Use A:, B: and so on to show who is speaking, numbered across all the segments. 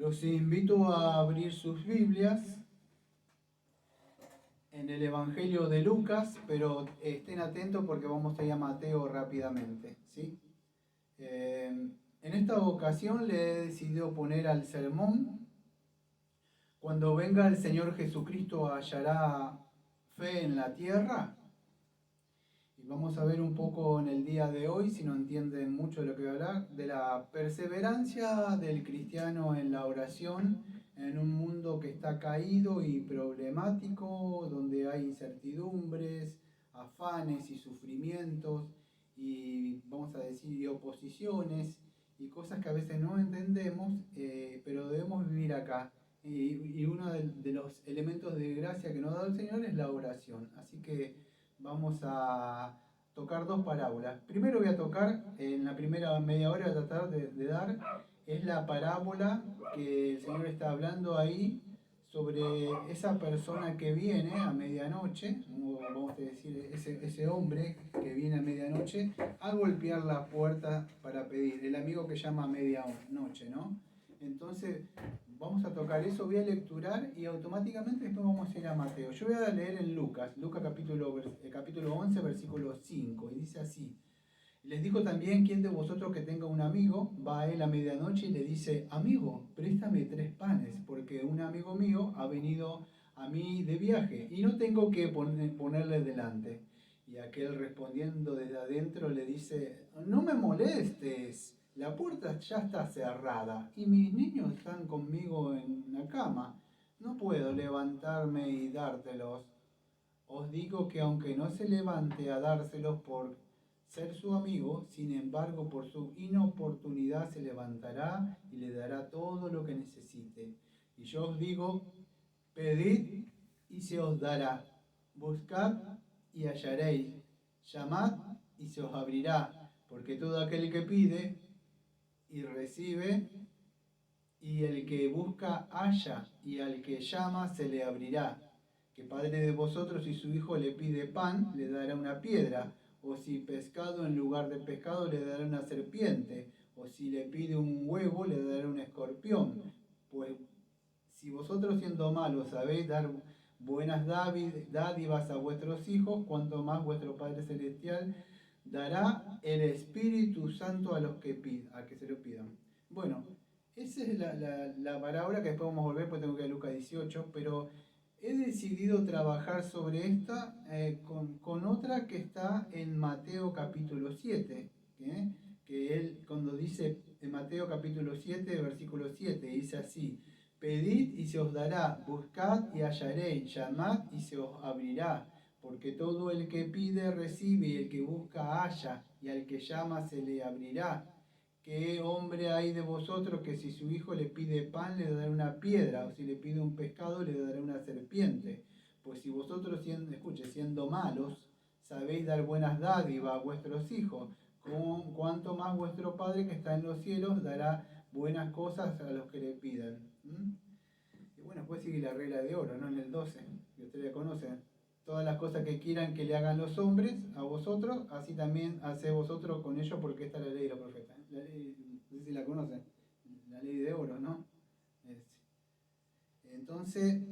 A: Los invito a abrir sus Biblias en el Evangelio de Lucas, pero estén atentos porque vamos a ir a Mateo rápidamente, ¿sí? En esta ocasión le he decidido poner al sermón: cuando venga el Señor Jesucristo, ¿hallará fe en la tierra? Y vamos a ver un poco en el día de hoy, si no entienden mucho de lo que voy a hablar, de la perseverancia del cristiano en la oración, en un mundo que está caído y problemático, donde hay incertidumbres, afanes y sufrimientos, y vamos a decir, y oposiciones, y cosas que a veces no entendemos, pero debemos vivir acá. Y uno de los elementos de gracia que nos da el Señor es la oración. Así que vamos a tocar dos parábolas. Primero voy a tocar, en la primera media hora voy a tratar de dar, es la parábola que el Señor está hablando ahí sobre esa persona que viene a medianoche, vamos a decir, ese hombre que viene a medianoche a golpear la puerta para pedir, el amigo que llama a medianoche, ¿no? Entonces, vamos a tocar eso, voy a lecturar y automáticamente después vamos a ir a Mateo. Yo voy a leer en Lucas capítulo 11, versículo 5, y dice así: les dijo también: ¿quién de vosotros que tenga un amigo va a él a medianoche y le dice: amigo, préstame 3 panes, porque un amigo mío ha venido a mí de viaje y no tengo que ponerle delante? Y aquel, respondiendo desde adentro, le dice: no me molestes, la puerta ya está cerrada y mis niños están conmigo en la cama, no puedo levantarme y dártelos. Os digo que aunque no se levante a dárselos por ser su amigo, sin embargo por su inoportunidad se levantará y le dará todo lo que necesite. Y yo os digo: pedid y se os dará, buscad y hallaréis, llamad y se os abrirá, porque todo aquel que pide y recibe, y el que busca halla, y al que llama se le abrirá. ¿Qué padre de vosotros, si su hijo le pide pan, le dará una piedra? ¿O si pescado, en lugar de pescado, le dará una serpiente? ¿O si le pide un huevo, le dará un escorpión? Pues si vosotros, siendo malos, sabéis dar buenas dádivas a vuestros hijos, cuanto más vuestro Padre Celestial dará el Espíritu Santo a los que se lo pidan. Bueno, esa es la parábola, que después vamos a volver porque tengo que ir a Lucas 18, pero he decidido trabajar sobre esta con otra que está en Mateo capítulo 7, que él cuando dice en Mateo capítulo 7, versículo 7, dice así: pedid y se os dará, buscad y hallaréis, llamad y se os abrirá. Porque todo el que pide recibe, y el que busca halla, y al que llama se le abrirá. ¿Qué hombre hay de vosotros que si su hijo le pide pan le dará una piedra, o si le pide un pescado le dará una serpiente? Pues si vosotros, siendo malos, sabéis dar buenas dádivas a vuestros hijos, cuánto más vuestro Padre que está en los cielos dará buenas cosas a los que le pidan. Y bueno, después sigue la regla de oro, ¿no? En el 12, que ustedes ya conocen. Todas las cosas que quieran que le hagan los hombres a vosotros, así también haced vosotros con ellos, porque esta es la ley de los profetas. La ley, no sé si la conocen, la ley de oro, ¿no? Entonces,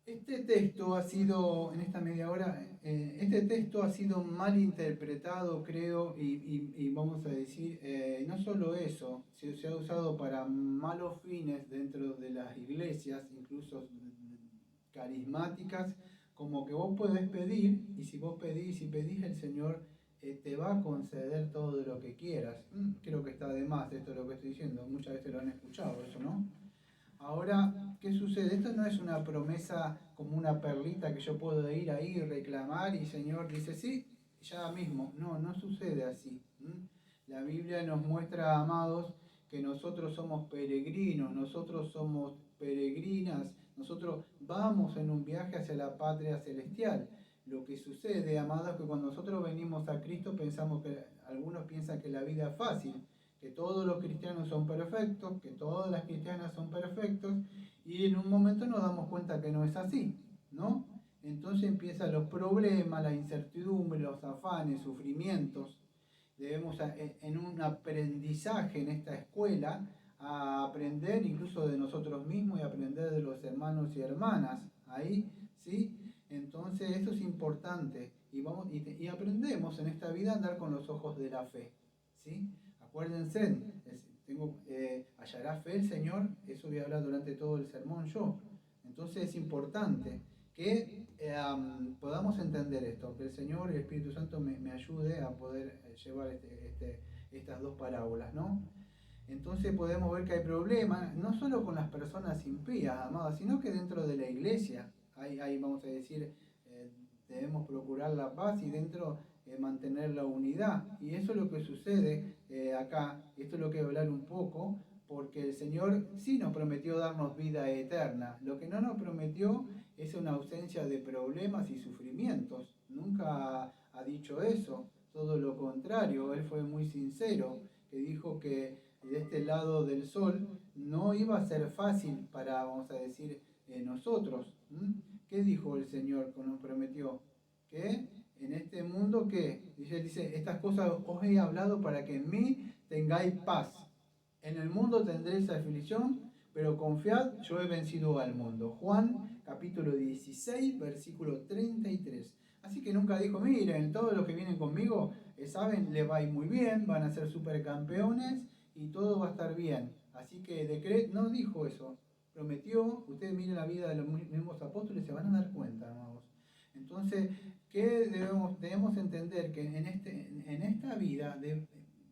A: este texto ha sido, en esta media hora, este texto ha sido mal interpretado, creo, y vamos a decir, no solo eso, se ha usado para malos fines dentro de las iglesias, incluso carismáticas, como que vos podés pedir, y si vos pedís y pedís, el Señor te va a conceder todo lo que quieras. Creo que está de más esto lo que estoy diciendo, muchas veces lo han escuchado eso, ¿no? Ahora, ¿qué sucede? Esto no es una promesa como una perlita que yo puedo ir ahí y reclamar y el Señor dice sí, ya mismo. No, no sucede así. La Biblia nos muestra, amados, que nosotros somos peregrinos, nosotros somos peregrinas, nosotros vamos en un viaje hacia la patria celestial. Lo que sucede, amados, es que cuando nosotros venimos a Cristo pensamos que, algunos piensan que la vida es fácil, que todos los cristianos son perfectos, que todas las cristianas son perfectos, y en un momento nos damos cuenta que no es así, ¿no? Entonces empiezan los problemas, la incertidumbre, los afanes, sufrimientos. Debemos, en un aprendizaje en esta escuela, a aprender incluso de nosotros mismos y aprender de los hermanos y hermanas. Ahí, ¿sí? Entonces eso es importante y aprendemos en esta vida a andar con los ojos de la fe, ¿sí? Acuérdense, hallará fe el Señor, eso voy a hablar durante todo el sermón yo. Entonces es importante que podamos entender esto, que el Señor y el Espíritu Santo me ayude a poder llevar estas dos parábolas, ¿no? Entonces podemos ver que hay problemas, no solo con las personas impías, amadas, sino que dentro de la iglesia. Hay vamos a decir, debemos procurar la paz y dentro mantener la unidad. Y eso es lo que sucede acá, esto es lo que voy a hablar un poco, porque el Señor sí nos prometió darnos vida eterna. Lo que no nos prometió es una ausencia de problemas y sufrimientos. Nunca ha dicho eso, todo lo contrario, Él fue muy sincero, que dijo que de este lado del sol no iba a ser fácil para, vamos a decir, nosotros. ¿Qué dijo el Señor cuando nos prometió? Que en este mundo, ¿qué? Dice, estas cosas os he hablado para que en mí tengáis paz. En el mundo tendréis aflicción, pero confiad, yo he vencido al mundo. Juan capítulo 16, versículo 33. Así que nunca dijo, miren, todos los que vienen conmigo, saben, les va a ir muy bien, van a ser supercampeones y todo va a estar bien. Así que no dijo eso, prometió. Ustedes miren la vida de los mismos apóstoles, se van a dar cuenta, amados. Entonces, ¿qué debemos entender? Que en esta vida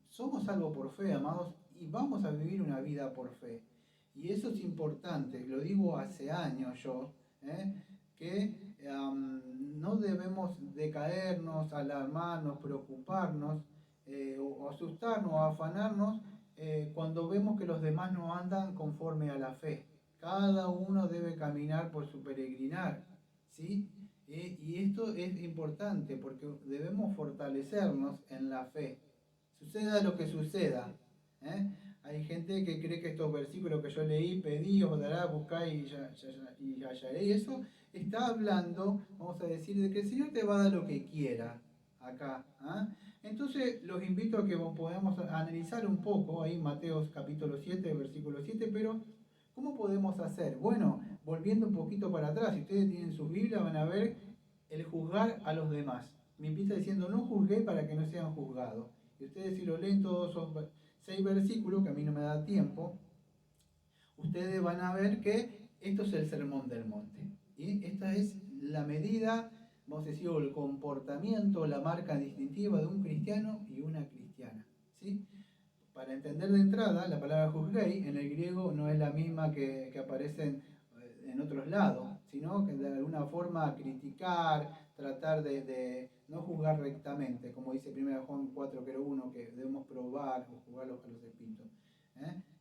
A: somos salvos por fe, amados, y vamos a vivir una vida por fe. Y eso es importante, lo digo hace años yo, que no debemos decaernos, alarmarnos, preocuparnos, o asustarnos, o afanarnos cuando vemos que los demás no andan conforme a la fe. Cada uno debe caminar por su peregrinar, ¿sí? Y esto es importante porque debemos fortalecernos en la fe. Suceda lo que suceda. Hay gente que cree que estos versículos que yo leí, pedí, os dará, buscá y hallaré, y eso está hablando, vamos a decir, de que el Señor te va a dar lo que quiera acá. Entonces los invito a que podamos analizar un poco ahí Mateo capítulo 7, versículo 7, pero ¿cómo podemos hacer? Bueno, volviendo un poquito para atrás, si ustedes tienen sus Biblias van a ver el juzgar a los demás. Me empieza diciendo, no juzgué para que no sean juzgados. Y ustedes si lo leen todos esos 6 versículos, que a mí no me da tiempo, ustedes van a ver que esto es el sermón del monte. Y esta es la medida, vamos a decir, el comportamiento, la marca distintiva de un cristiano y una cristiana. ¿Sí? Para entender de entrada, la palabra juzguei en el griego no es la misma que aparece en otros lados, sino que de alguna forma criticar, tratar de no juzgar rectamente, como dice 1 Juan 4:1, que debemos probar o juzgar a los espíritus.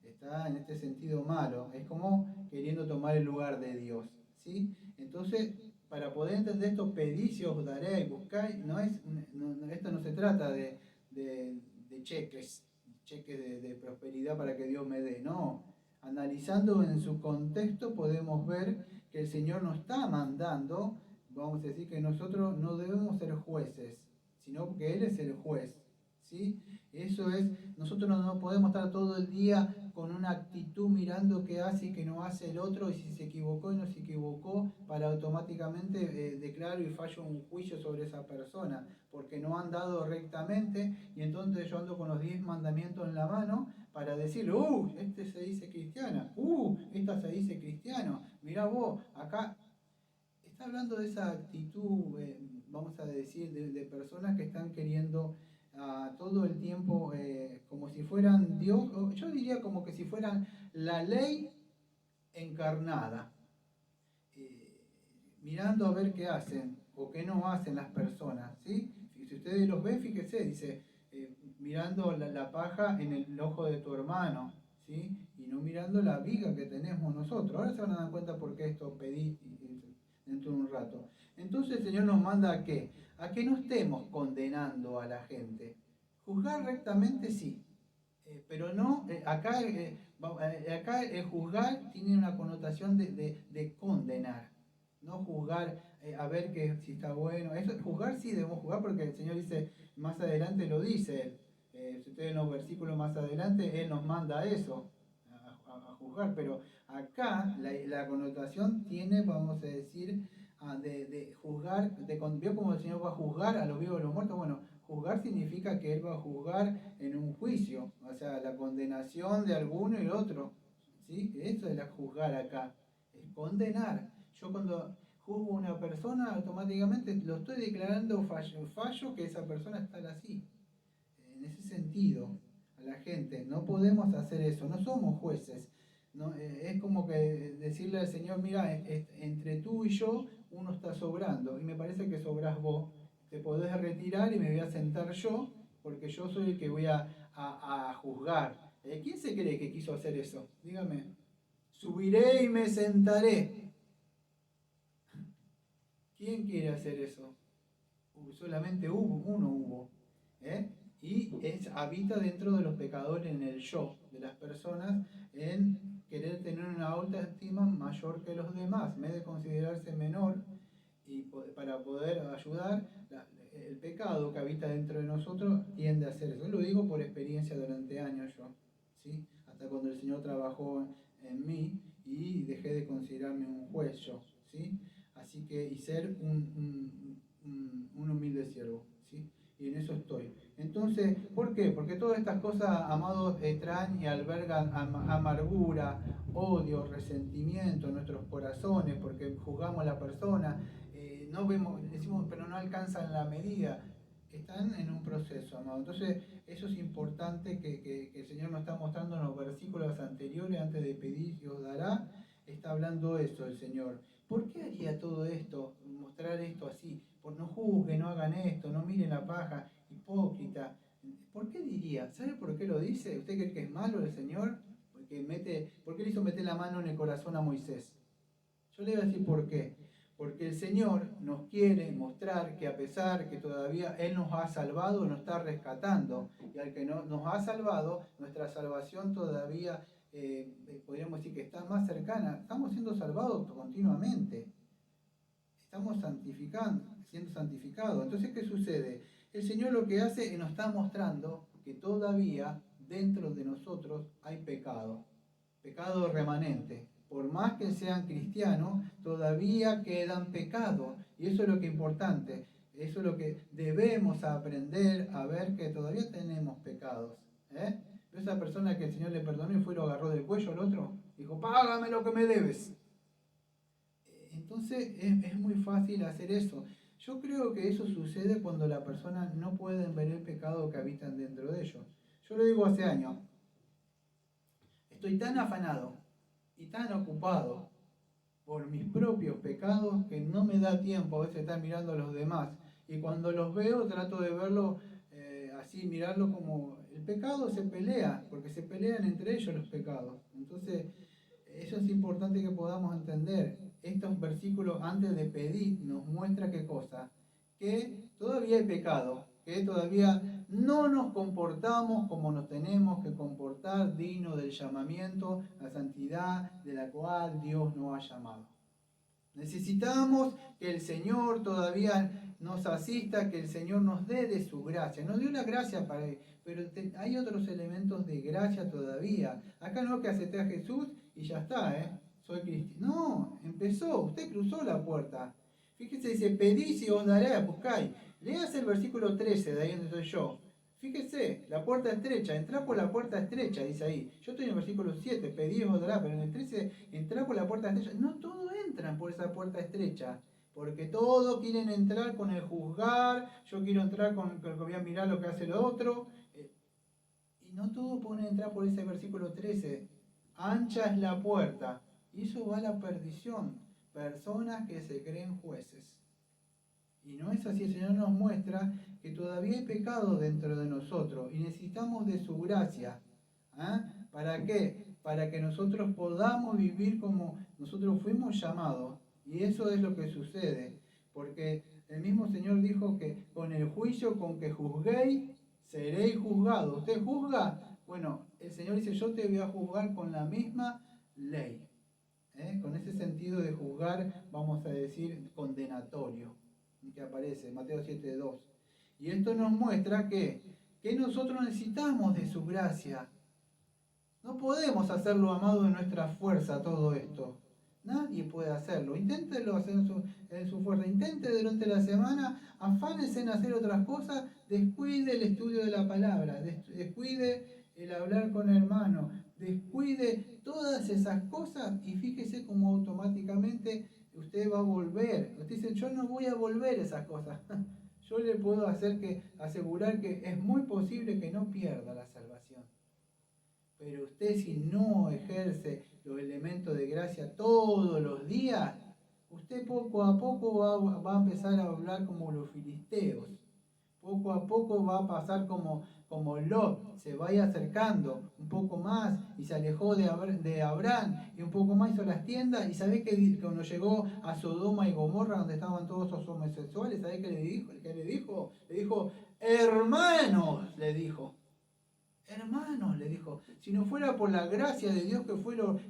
A: Está en este sentido malo, es como queriendo tomar el lugar de Dios. ¿Sí? Entonces, para poder entender esto, pedís y os daré y buscáis, esto no se trata de cheques de prosperidad para que Dios me dé, no. Analizando en su contexto podemos ver que el Señor nos está mandando, vamos a decir que nosotros no debemos ser jueces, sino que Él es el juez, ¿sí? Eso es, nosotros no podemos estar todo el día con una actitud mirando qué hace y qué no hace el otro, y si se equivocó y no se equivocó, para automáticamente declaro y fallo un juicio sobre esa persona, porque no han andado rectamente, y entonces yo ando con los 10 mandamientos en la mano para decir, este se dice cristiana, esta se dice cristiano, mirá vos, acá está hablando de esa actitud, vamos a decir, de personas que están queriendo todo el tiempo como si fueran Dios, yo diría como que si fueran la ley encarnada, mirando a ver qué hacen o qué no hacen las personas, ¿sí? Si ustedes los ven, fíjense, dice, mirando la paja en el ojo de tu hermano, ¿sí? Y no mirando la viga que tenemos nosotros. Ahora se van a dar cuenta por qué esto pedí dentro de un rato. Entonces el Señor nos manda a qué? A que no estemos condenando a la gente. Juzgar rectamente sí, pero no, acá el juzgar tiene una connotación de condenar, no juzgar a ver que si está bueno. Eso, juzgar sí debemos juzgar porque el Señor dice, más adelante lo dice, si ustedes en los versículos más adelante, Él nos manda eso, juzgar, pero acá la connotación tiene, vamos a decir, de juzgar, ¿vio como el Señor va a juzgar a los vivos y a los muertos? Bueno, juzgar significa que Él va a juzgar en un juicio, o sea, la condenación de alguno y el otro, ¿sí? Eso es la juzgar acá, es condenar. Yo cuando juzgo a una persona, automáticamente lo estoy declarando fallo que esa persona está así. En ese sentido, a la gente, no podemos hacer eso, no somos jueces. No, es como que decirle al Señor, mira, entre tú y yo uno está sobrando y me parece que sobrás vos, te podés retirar y me voy a sentar yo porque yo soy el que voy a juzgar. ¿Quién se cree que quiso hacer eso? Dígame. Subiré y me sentaré. ¿Quién quiere hacer eso? Solamente uno hubo. ¿eh? Y habita dentro de los pecadores en el yo de las personas, en querer tener una autoestima mayor que los demás, en vez de considerarse menor y para poder ayudar. El pecado que habita dentro de nosotros tiende a hacer eso. Lo digo por experiencia durante años yo, ¿sí? Hasta cuando el Señor trabajó en mí y dejé de considerarme un juez yo, ¿sí? Así que, y ser un humilde siervo, ¿sí? Y en eso estoy. Entonces, ¿por qué? Porque todas estas cosas, amados, traen y albergan amargura, odio, resentimiento en nuestros corazones, porque juzgamos a la persona, no vemos, decimos, pero no alcanzan la medida. Están en un proceso, amado. Entonces, eso es importante que el Señor nos está mostrando en los versículos anteriores, antes de pedir y os dará, está hablando eso el Señor. ¿Por qué haría todo esto, mostrar esto así? Por no juzguen, no hagan esto, no miren la paja, hipócrita. ¿Por qué diría? ¿Sabe por qué lo dice? ¿Usted cree que es malo el Señor? ¿Por qué le hizo meter la mano en el corazón a Moisés? Yo le voy a decir por qué. Porque el Señor nos quiere mostrar que a pesar que todavía Él nos ha salvado, nos está rescatando. Y al que nos ha salvado, nuestra salvación todavía, podríamos decir que está más cercana. Estamos siendo salvados continuamente. Estamos siendo santificados. Entonces, ¿qué sucede? El Señor lo que hace es nos está mostrando que todavía dentro de nosotros hay pecado. Pecado remanente. Por más que sean cristianos, todavía quedan pecados. Y eso es lo que es importante. Eso es lo que debemos aprender a ver, que todavía tenemos pecados. Esa persona que el Señor le perdonó y fue y lo agarró del cuello al otro, dijo, págame lo que me debes. Entonces es muy fácil hacer eso. Yo creo que eso sucede cuando la persona no puede ver el pecado que habitan dentro de ellos. Yo lo digo hace años. Estoy tan afanado y tan ocupado por mis propios pecados que no me da tiempo a veces estar mirando a los demás. Y cuando los veo trato de verlo así, mirarlo como el pecado se pelea, porque se pelean entre ellos los pecados. Entonces, eso es importante que podamos entender. Estos versículos antes de pedir nos muestra qué cosa, que todavía hay pecado, que todavía no nos comportamos como nos tenemos que comportar, digno del llamamiento a santidad de la cual Dios nos ha llamado. Necesitamos que el Señor todavía nos asista, que el Señor nos dé de su gracia. Nos dio la gracia para él, pero hay otros elementos de gracia todavía. Acá no que acepté a Jesús y ya está, soy cristiano. No, empezó, usted cruzó la puerta. Fíjese, dice, pedís y os daré, buscáis. Leas el versículo 13, de ahí donde estoy yo. Fíjese, la puerta estrecha, entrá por la puerta estrecha, dice ahí. Yo estoy en el versículo 7, pedí y os dará, pero en el 13, entrá por la puerta estrecha. No todos entran por esa puerta estrecha, porque todos quieren entrar con el juzgar, yo quiero entrar con que voy a mirar lo que hace el otro. Y no todos pueden entrar por ese versículo 13. Ancha es la puerta, y eso va a la perdición. Personas que se creen jueces. Y no es así, el Señor nos muestra que todavía hay pecado dentro de nosotros y necesitamos de su gracia. ¿Para qué? Para que nosotros podamos vivir como nosotros fuimos llamados. Y eso es lo que sucede. Porque el mismo Señor dijo que con el juicio con que juzguéis, seréis juzgados. ¿Usted juzga? Bueno, el Señor dice, yo te voy a juzgar con la misma ley. Con ese sentido de juzgar, vamos a decir, condenatorio, que aparece en Mateo 7:2. Y esto nos muestra que nosotros necesitamos de su gracia. No podemos hacerlo, amado, en nuestra fuerza todo esto. Nadie puede hacerlo. Inténtelo hacer en su fuerza. Intente durante la semana, afánese en hacer otras cosas, descuide el estudio de la palabra, descuide el hablar con hermano, descuide todas esas cosas y fíjese cómo automáticamente usted va a volver. Usted dice, yo no voy a volver a esas cosas. Yo le puedo asegurar que es muy posible que no pierda la salvación. Pero usted, si no ejerce los elementos de gracia todos los días, usted poco a poco va a empezar a hablar como los filisteos. Poco a poco va a pasar como Lot, se vaya acercando un poco más y se alejó de Abraham y un poco más hizo las tiendas. Y sabés que cuando llegó a Sodoma y Gomorra, donde estaban todos esos homosexuales, ¿sabés qué le dijo? Le dijo, hermanos, le dijo. Hermanos, le dijo, si no fuera por la gracia de Dios que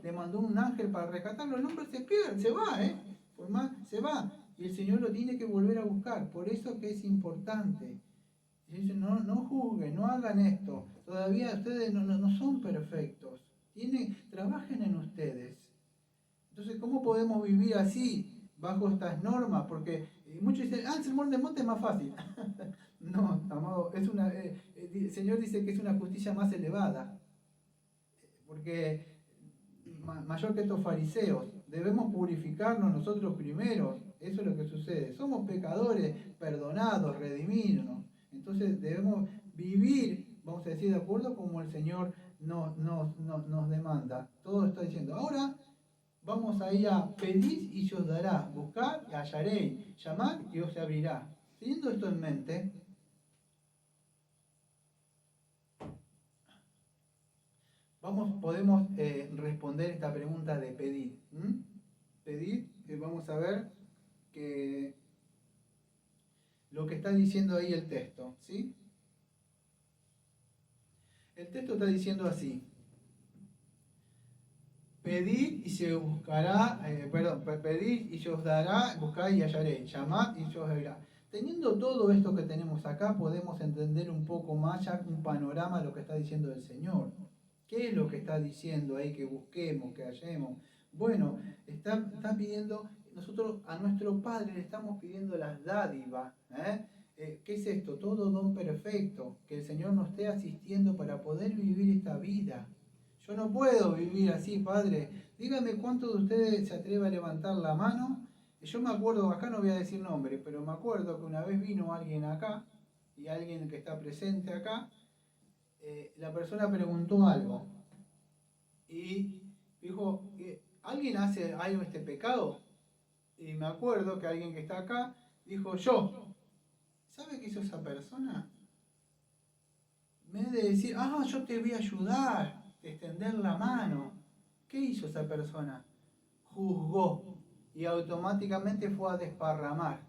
A: le mandó un ángel para rescatarlo, el hombre se pierde, se va, por más, se va. Y el Señor lo tiene que volver a buscar. Por eso que es importante. Y dice, no juzguen, no hagan esto. Todavía ustedes no son perfectos. Trabajen en ustedes. Entonces, ¿cómo podemos vivir así, bajo estas normas? Porque muchos dicen, el sermón del monte es más fácil. No, amado, el Señor dice que es una justicia más elevada, porque mayor que estos fariseos, debemos purificarnos nosotros primeros, eso es lo que sucede, somos pecadores, perdonados, redimidos, entonces debemos vivir, vamos a decir, de acuerdo como el Señor nos demanda. Todo está diciendo, ahora vamos a ir a pedir y se os dará, buscar y hallaréis, llamad y os se abrirá. Teniendo esto en mente, podemos responder esta pregunta de pedir. Pedir, vamos a ver que lo que está diciendo ahí el texto, ¿sí? El texto está diciendo así: pedid y se buscará, pedid y se os dará, buscad y hallaréis, llamad y se os abrirá. Teniendo todo esto que tenemos acá, podemos entender un poco más ya un panorama de lo que está diciendo el Señor. ¿Qué es lo que está diciendo ahí que busquemos, que hallemos? Bueno, está pidiendo, nosotros a nuestro Padre le estamos pidiendo las dádivas. ¿Qué es esto? Todo don perfecto, que el Señor nos esté asistiendo para poder vivir esta vida. Yo no puedo vivir así, Padre. Dígame cuántos de ustedes se atreve a levantar la mano. Yo me acuerdo, acá no voy a decir nombre, pero me acuerdo que una vez vino alguien acá, y alguien que está presente acá, la persona preguntó algo y dijo, ¿alguien hace algo este pecado? Y me acuerdo que alguien que está acá dijo, yo. ¿Sabe qué hizo esa persona? En vez de decir, yo te voy a ayudar, extender la mano, ¿qué hizo esa persona? Juzgó y automáticamente fue a desparramar.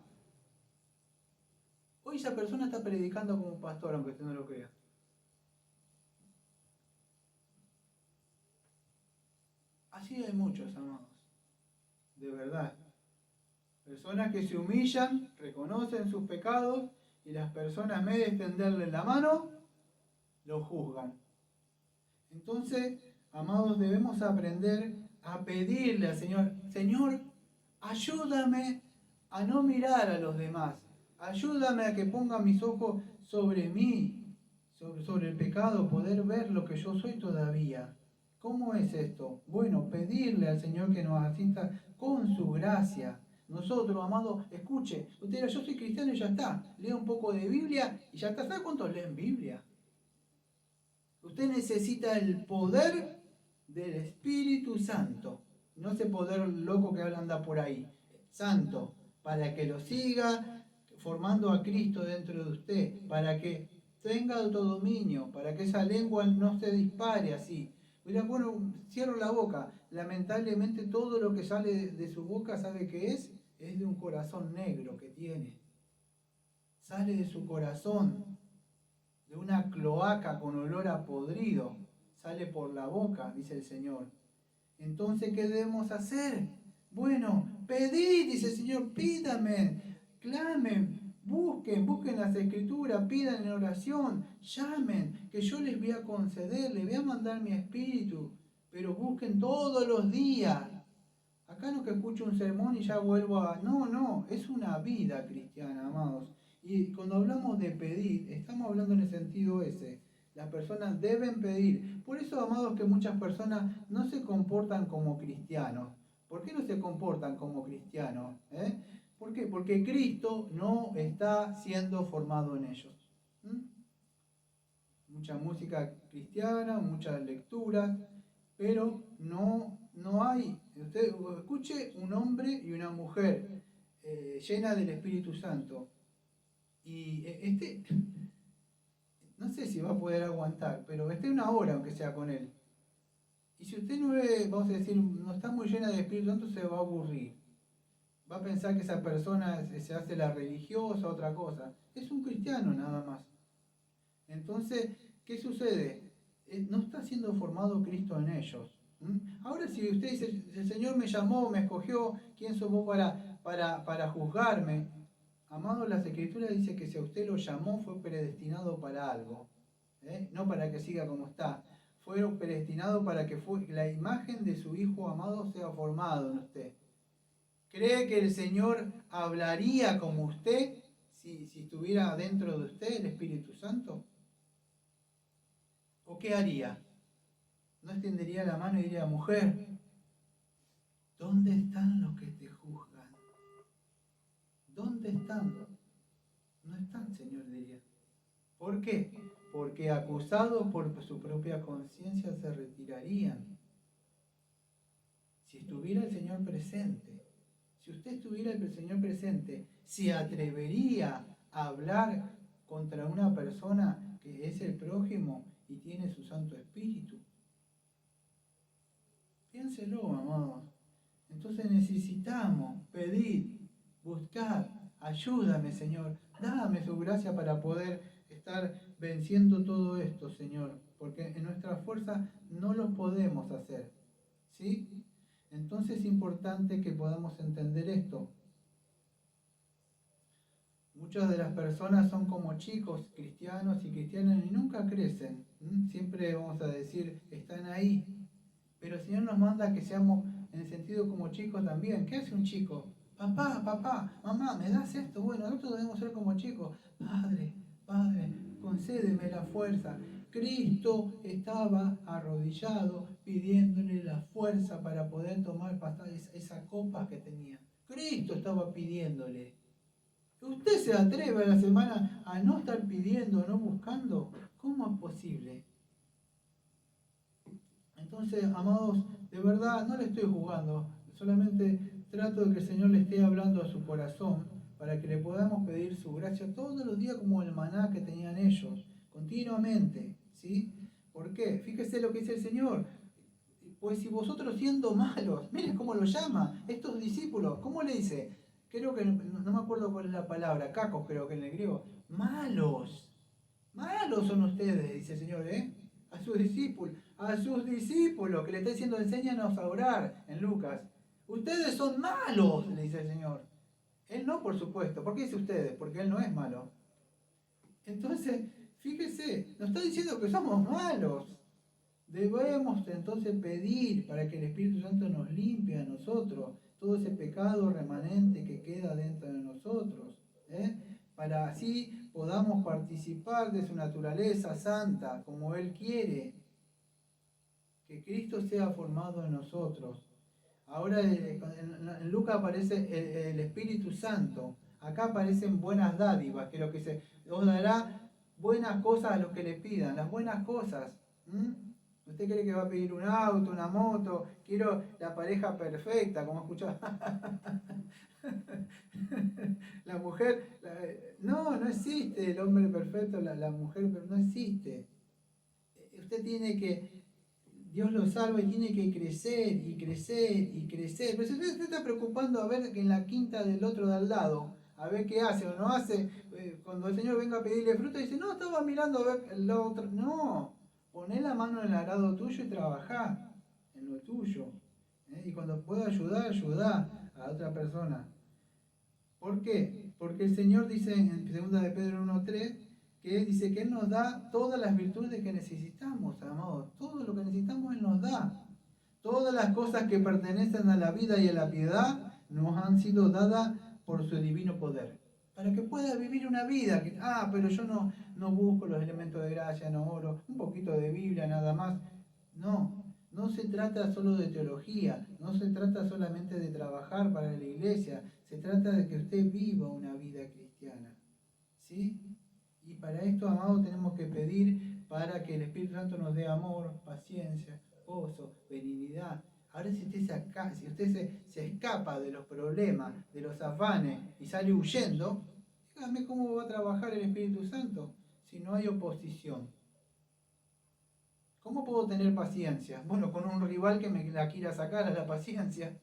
A: Hoy esa persona está predicando como pastor, aunque usted no lo crea. Así hay muchos, amados, de verdad. Personas que se humillan, reconocen sus pecados y las personas, en vez de extenderle la mano, lo juzgan. Entonces, amados, debemos aprender a pedirle al Señor, Señor, ayúdame a no mirar a los demás, ayúdame a que ponga mis ojos sobre mí, sobre el pecado, poder ver lo que yo soy todavía. ¿Cómo es esto? Bueno, pedirle al Señor que nos asista con su gracia. Nosotros, amados, escuche, usted dirá, yo soy cristiano y ya está, lea un poco de Biblia y ya está. ¿Sabe cuántos leen Biblia? Usted necesita el poder del Espíritu Santo, no ese poder loco que anda por ahí, santo, para que lo siga formando a Cristo dentro de usted, para que tenga autodominio, para que esa lengua no se dispare así. Mira, bueno, cierro la boca. Lamentablemente todo lo que sale de su boca, ¿sabe qué es? Es de un corazón negro que tiene. Sale de su corazón, de una cloaca con olor a podrido. Sale por la boca, dice el Señor. Entonces, ¿qué debemos hacer? Bueno, pedid, dice el Señor, pídame, clamen, busquen las escrituras, pidan en oración, llamen, que yo les voy a conceder, les voy a mandar mi espíritu, pero busquen todos los días. Acá no que escucho un sermón y ya vuelvo a... No, es una vida cristiana, amados. Y cuando hablamos de pedir, estamos hablando en el sentido ese. Las personas deben pedir. Por eso, amados, que muchas personas no se comportan como cristianos. ¿Por qué no se comportan como cristianos? ¿Por qué? Porque Cristo no está siendo formado en ellos. ¿Mm? Mucha música cristiana, muchas lecturas, pero no hay. Usted escuche un hombre y una mujer llena del Espíritu Santo. Y no sé si va a poder aguantar, pero esté una hora aunque sea con él. Y si usted no es, vamos a decir, no está muy llena del Espíritu Santo, se va a aburrir. Va a pensar que esa persona se hace la religiosa, otra cosa. Es un cristiano nada más. Entonces, ¿qué sucede? No está siendo formado Cristo en ellos. Ahora si usted dice, el Señor me llamó, me escogió, ¿quién sos vos para juzgarme? Amado, las Escrituras dice que si a usted lo llamó fue predestinado para algo, no para que siga como está. Fue predestinado para que la imagen de su Hijo amado sea formado en usted. ¿Cree que el Señor hablaría como usted si estuviera dentro de usted el Espíritu Santo? ¿O qué haría? ¿No extendería la mano y diría, mujer, ¿dónde están los que te juzgan? ¿Dónde están? No están, Señor, diría. ¿Por qué? Porque acusados por su propia conciencia se retirarían. Si estuviera el Señor presente, si usted estuviera el Señor presente, ¿se atrevería a hablar contra una persona que es el prójimo y tiene su Santo Espíritu? Piénselo, amados. Entonces necesitamos pedir, buscar, ayúdame, Señor, dame su gracia para poder estar venciendo todo esto, Señor, porque en nuestra fuerza no lo podemos hacer, ¿sí? Entonces es importante que podamos entender esto. Muchas de las personas son como chicos cristianos y cristianas y nunca crecen. Siempre vamos a decir, están ahí. Pero el Señor nos manda que seamos en el sentido como chicos también. ¿Qué hace un chico? Papá, mamá, ¿me das esto? Bueno, nosotros debemos ser como chicos. Padre, concédeme la fuerza. Cristo estaba arrodillado pidiéndole la fuerza para poder tomar esa copa que tenía. Cristo estaba pidiéndole. ¿Usted se atreve a la semana a no estar pidiendo, no buscando? ¿Cómo es posible? Entonces, amados, de verdad no le estoy jugando, solamente trato de que el Señor le esté hablando a su corazón para que le podamos pedir su gracia todos los días como el maná que tenían ellos, continuamente, ¿sí? ¿Por qué? Fíjese lo que dice el Señor. Pues si vosotros siendo malos, miren cómo lo llama, estos discípulos, ¿cómo le dice? Creo que, no me acuerdo cuál es la palabra, cacos creo que en el griego, malos son ustedes, dice el Señor, a sus discípulos, que le está diciendo, enséñanos a orar en Lucas. Ustedes son malos, le dice el Señor. Él no, por supuesto. ¿Por qué dice ustedes? Porque Él no es malo. Entonces, fíjese, nos está diciendo que somos malos. Debemos entonces pedir para que el Espíritu Santo nos limpie a nosotros todo ese pecado remanente que queda dentro de nosotros, para así podamos participar de su naturaleza santa como Él quiere, que Cristo sea formado en nosotros. Ahora en Lucas aparece el Espíritu Santo, acá aparecen buenas dádivas, que es lo que se os dará buenas cosas a los que le pidan, las buenas cosas. ¿Usted cree que va a pedir un auto, una moto? Quiero la pareja perfecta, como escuchaba. La mujer, no existe el hombre perfecto, la mujer, pero no existe. Usted tiene que, Dios lo salva y tiene que crecer y crecer y crecer. Pero si usted se está preocupando a ver que en la quinta del otro de al lado, a ver qué hace o no hace, cuando el Señor venga a pedirle fruta, dice, no, estaba mirando a ver el otro. No, poné la mano en el arado tuyo y trabajá en lo tuyo. Y cuando pueda ayudar, ayudá a otra persona. ¿Por qué? Porque el Señor dice en 2 de Pedro 1:3 que dice que Él nos da todas las virtudes que necesitamos, amados. Todo lo que necesitamos Él nos da. Todas las cosas que pertenecen a la vida y a la piedad nos han sido dadas por su divino poder. Para que pueda vivir una vida que, pero yo no busco los elementos de gracia, no oro, un poquito de Biblia nada más. No se trata solo de teología, no se trata solamente de trabajar para la iglesia, se trata de que usted viva una vida cristiana. ¿Sí? Y para esto, amados, tenemos que pedir para que el Espíritu Santo nos dé amor, paciencia, gozo, benignidad. Ahora si usted se escapa de los problemas, de los afanes y sale huyendo, dígame cómo va a trabajar el Espíritu Santo si no hay oposición. ¿Cómo puedo tener paciencia? Bueno, con un rival que me la quiera sacar a la paciencia.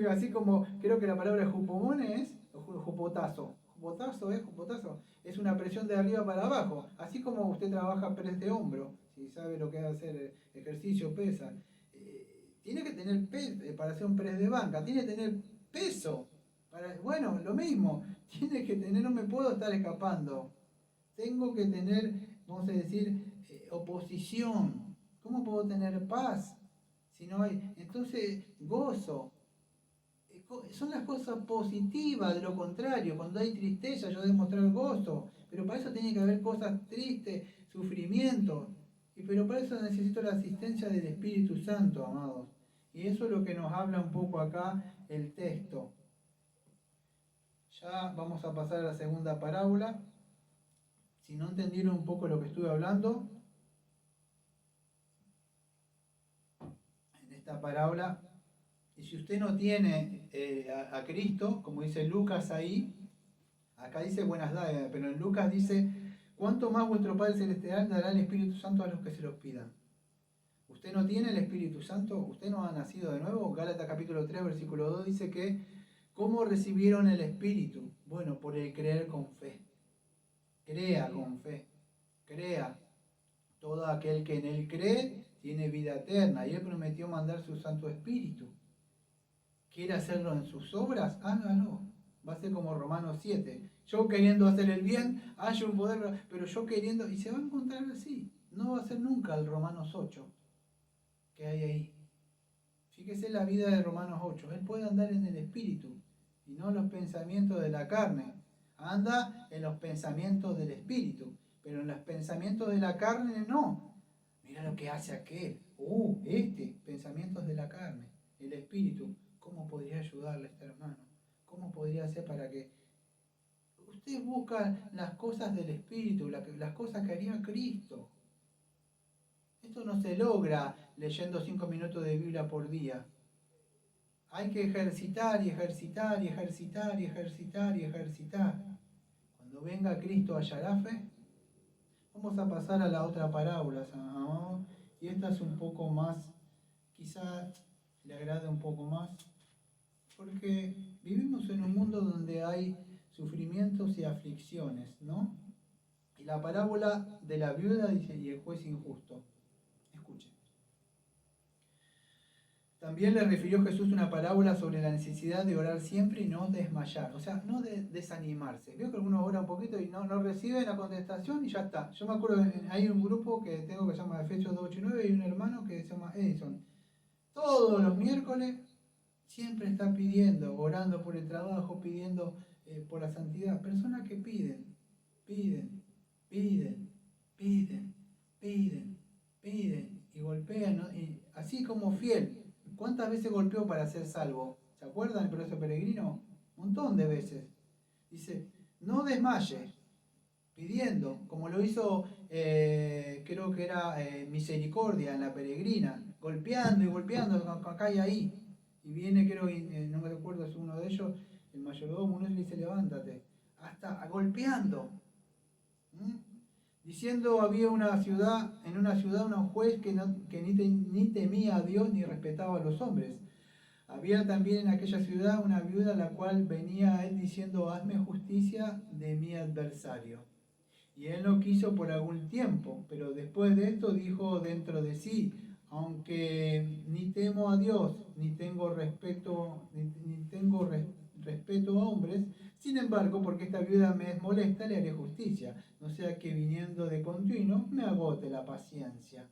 A: Así como creo que la palabra jupomone es jupotazo. Jupotazo. Es una presión de arriba para abajo. Así como usted trabaja press de hombro, si sabe lo que es hacer ejercicio, pesa. Tiene que tener peso para hacer un press de banca. Tiene que tener peso. Bueno, lo mismo. Tiene que tener, no me puedo estar escapando. Tengo que tener, vamos a decir, oposición. ¿Cómo puedo tener paz si no hay? Entonces, gozo. Son las cosas positivas, de lo contrario, cuando hay tristeza yo debo mostrar gozo, pero para eso tiene que haber cosas tristes, sufrimiento, pero para eso necesito la asistencia del Espíritu Santo, amados. Y eso es lo que nos habla un poco acá el texto. Ya vamos a pasar a la segunda parábola. Si no entendieron un poco lo que estuve hablando, en esta parábola, y si usted no tiene a Cristo, como dice Lucas ahí, acá dice buenas dádivas, pero en Lucas dice, ¿cuánto más vuestro Padre Celestial dará el Espíritu Santo a los que se los pidan? ¿Usted no tiene el Espíritu Santo? ¿Usted no ha nacido de nuevo? Gálatas capítulo 3, versículo 2 dice que, ¿cómo recibieron el Espíritu? Bueno, por el creer con fe. Crea con fe. Crea. Todo aquel que en Él cree tiene vida eterna. Y Él prometió mandar su Santo Espíritu. ¿Quiere hacerlo en sus obras? Hágalo. Va a ser como Romanos 7. Yo queriendo hacer el bien, hay un poder, pero yo queriendo, y se va a encontrar así. No va a ser nunca el Romanos 8 que hay ahí. Fíjese la vida de Romanos 8. Él puede andar en el Espíritu y no en los pensamientos de la carne. Anda en los pensamientos del Espíritu, pero en los pensamientos de la carne no. Mira lo que hace aquel. Pensamientos de la carne. El Espíritu. ¿Cómo podría ayudarle a este hermano? ¿Cómo podría hacer para que usted busca las cosas del Espíritu, las cosas que haría Cristo? Esto no se logra leyendo 5 minutos de Biblia por día. Hay que ejercitar y ejercitar y ejercitar y ejercitar y ejercitar. Cuando venga Cristo hallará fe. Vamos a pasar a la otra parábola, ¿no? Y esta es un poco más, quizá le agrade un poco más, porque vivimos en un mundo donde hay sufrimientos y aflicciones, ¿no? Y la parábola de la viuda dice, y el juez injusto. Escuchen. También le refirió Jesús una parábola sobre la necesidad de orar siempre y no desmayar, o sea, no desanimarse. Veo que algunos oran un poquito y no reciben la contestación y ya está. Yo me acuerdo, hay un grupo que tengo que se llama Efesios 2, 8 y 9 y un hermano que se llama Edison. Todos los miércoles siempre está pidiendo, orando por el trabajo, pidiendo por la santidad. Personas que piden y golpean, ¿no? Y así como fiel. ¿Cuántas veces golpeó para ser salvo? ¿Se acuerdan el proceso peregrino? Un montón de veces. Dice, no desmaye, pidiendo, como lo hizo, creo que era Misericordia en la peregrina, golpeando y golpeando acá y ahí. Y viene, creo, no me recuerdo, es uno de ellos, el mayordomo, uno le dice, levántate, hasta golpeando. Diciendo, había en una ciudad un juez que ni temía a Dios ni respetaba a los hombres. Había también en aquella ciudad una viuda la cual venía a él diciendo, hazme justicia de mi adversario. Y él no quiso por algún tiempo, pero después de esto dijo dentro de sí, aunque ni temo a Dios, ni tengo respeto a hombres. Sin embargo, porque esta viuda me es molesta, le haré justicia, no sea que viniendo de continuo me agote la paciencia.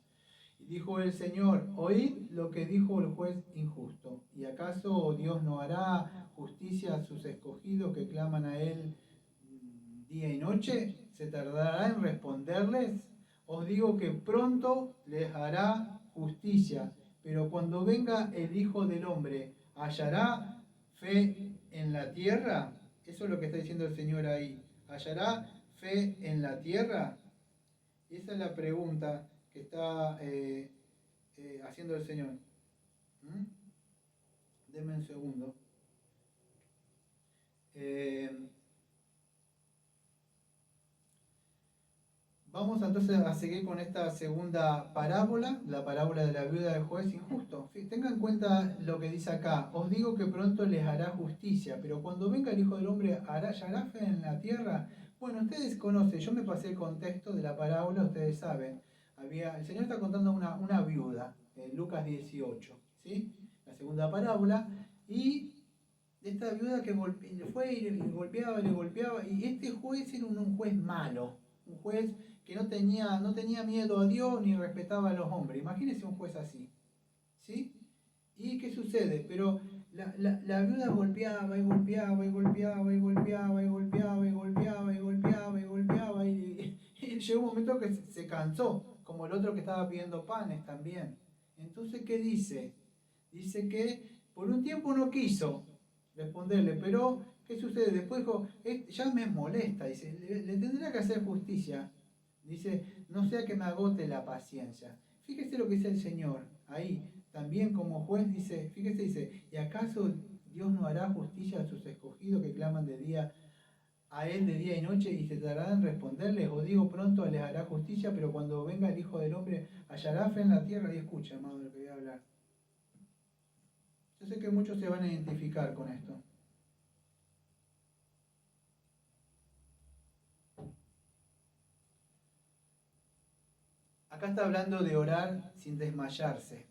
A: Y dijo el Señor, oíd lo que dijo el juez injusto. ¿Y acaso Dios no hará justicia a sus escogidos que claman a Él día y noche? ¿Se tardará en responderles? Os digo que pronto les hará justicia. Pero cuando venga el Hijo del Hombre, ¿hallará fe en la tierra? Eso es lo que está diciendo el Señor ahí. ¿Hallará fe en la tierra? Esa es la pregunta que está haciendo el Señor. Denme un segundo. Vamos entonces a seguir con esta segunda parábola, la parábola de la viuda del juez injusto. Tengan en cuenta lo que dice acá. Os digo que pronto les hará justicia, pero cuando venga el Hijo del Hombre, ¿hallará fe en la tierra? Bueno, ustedes conocen, yo me pasé el contexto de la parábola, ustedes saben. El Señor está contando una viuda, en Lucas 18, ¿sí? La segunda parábola, y esta viuda que fue y le golpeaba, y este juez era un juez malo, un juez que no tenía miedo a Dios ni respetaba a los hombres. Imagínense un juez así, ¿sí? ¿Y qué sucede? Pero la viuda golpeaba y golpeaba y golpeaba y golpeaba y golpeaba y golpeaba y golpeaba y golpeaba y llegó un momento que se cansó, como el otro que estaba pidiendo panes también. Entonces, ¿qué dice? Dice que por un tiempo no quiso responderle, pero ¿qué sucede? Después dijo, ya me molesta, dice, le tendrá que hacer justicia. Dice, no sea que me agote la paciencia. Fíjese lo que dice el Señor ahí. También como juez dice, fíjese, dice, ¿y acaso Dios no hará justicia a sus escogidos que claman a Él de día y noche y se tardarán en responderles? Os digo, pronto les hará justicia, pero cuando venga el Hijo del Hombre, hallará fe en la tierra. Y escucha, amado, lo que voy a hablar. Yo sé que muchos se van a identificar con esto. Acá está hablando de orar sin desmayarse.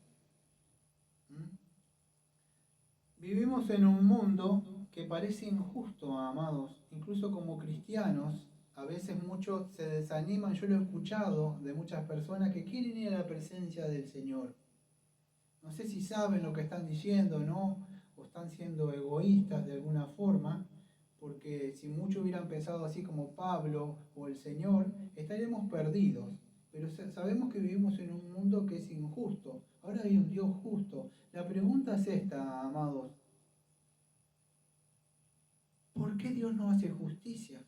A: Vivimos en un mundo que parece injusto, amados. Incluso como cristianos, a veces muchos se desaniman. Yo lo he escuchado de muchas personas que quieren ir a la presencia del Señor. No sé si saben lo que están diciendo, ¿no? O están siendo egoístas de alguna forma, porque si muchos hubieran pensado así como Pablo o el Señor, estaríamos perdidos. Pero sabemos que vivimos en un mundo que es injusto. Ahora hay un Dios justo. La pregunta es esta, amados. ¿Por qué Dios no hace justicia?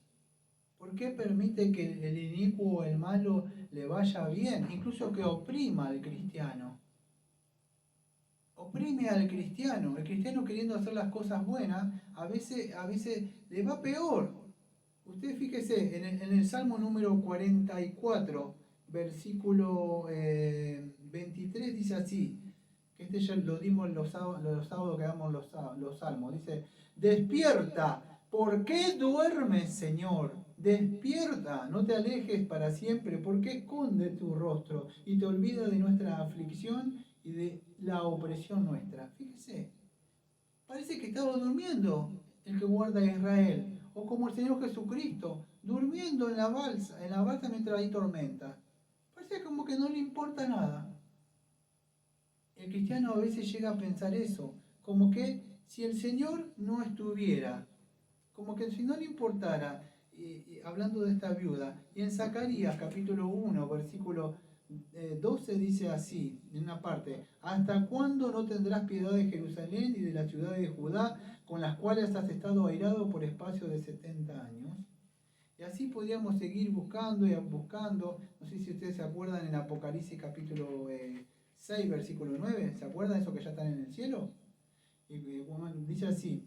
A: ¿Por qué permite que el inicuo o el malo le vaya bien? Incluso que oprima al cristiano. Oprime al cristiano. El cristiano queriendo hacer las cosas buenas, a veces le va peor. Usted fíjese, en el Salmo número 44, versículo 23, dice así, que este ya lo dimos los sábados que damos los salmos. Dice, despierta, ¿por qué duermes, Señor? Despierta, no te alejes para siempre, ¿por qué esconde tu rostro y te olvida de nuestra aflicción y de la opresión nuestra? Fíjese, parece que estaba durmiendo el que guarda a Israel, o como el Señor Jesucristo, durmiendo en la balsa mientras hay tormenta. Parece como que no le importa nada. El cristiano a veces llega a pensar eso, como que si el Señor no estuviera, como que si no le importara, hablando de esta viuda, y en Zacarías capítulo 1, versículo 12 dice así, en una parte, ¿hasta cuándo no tendrás piedad de Jerusalén y de la ciudad de Judá, con las cuales has estado airado por espacio de 70 años? Y así podríamos seguir buscando y buscando. No sé si ustedes se acuerdan en Apocalipsis capítulo 6, versículo 9, ¿se acuerdan de eso que ya están en el cielo? Dice así,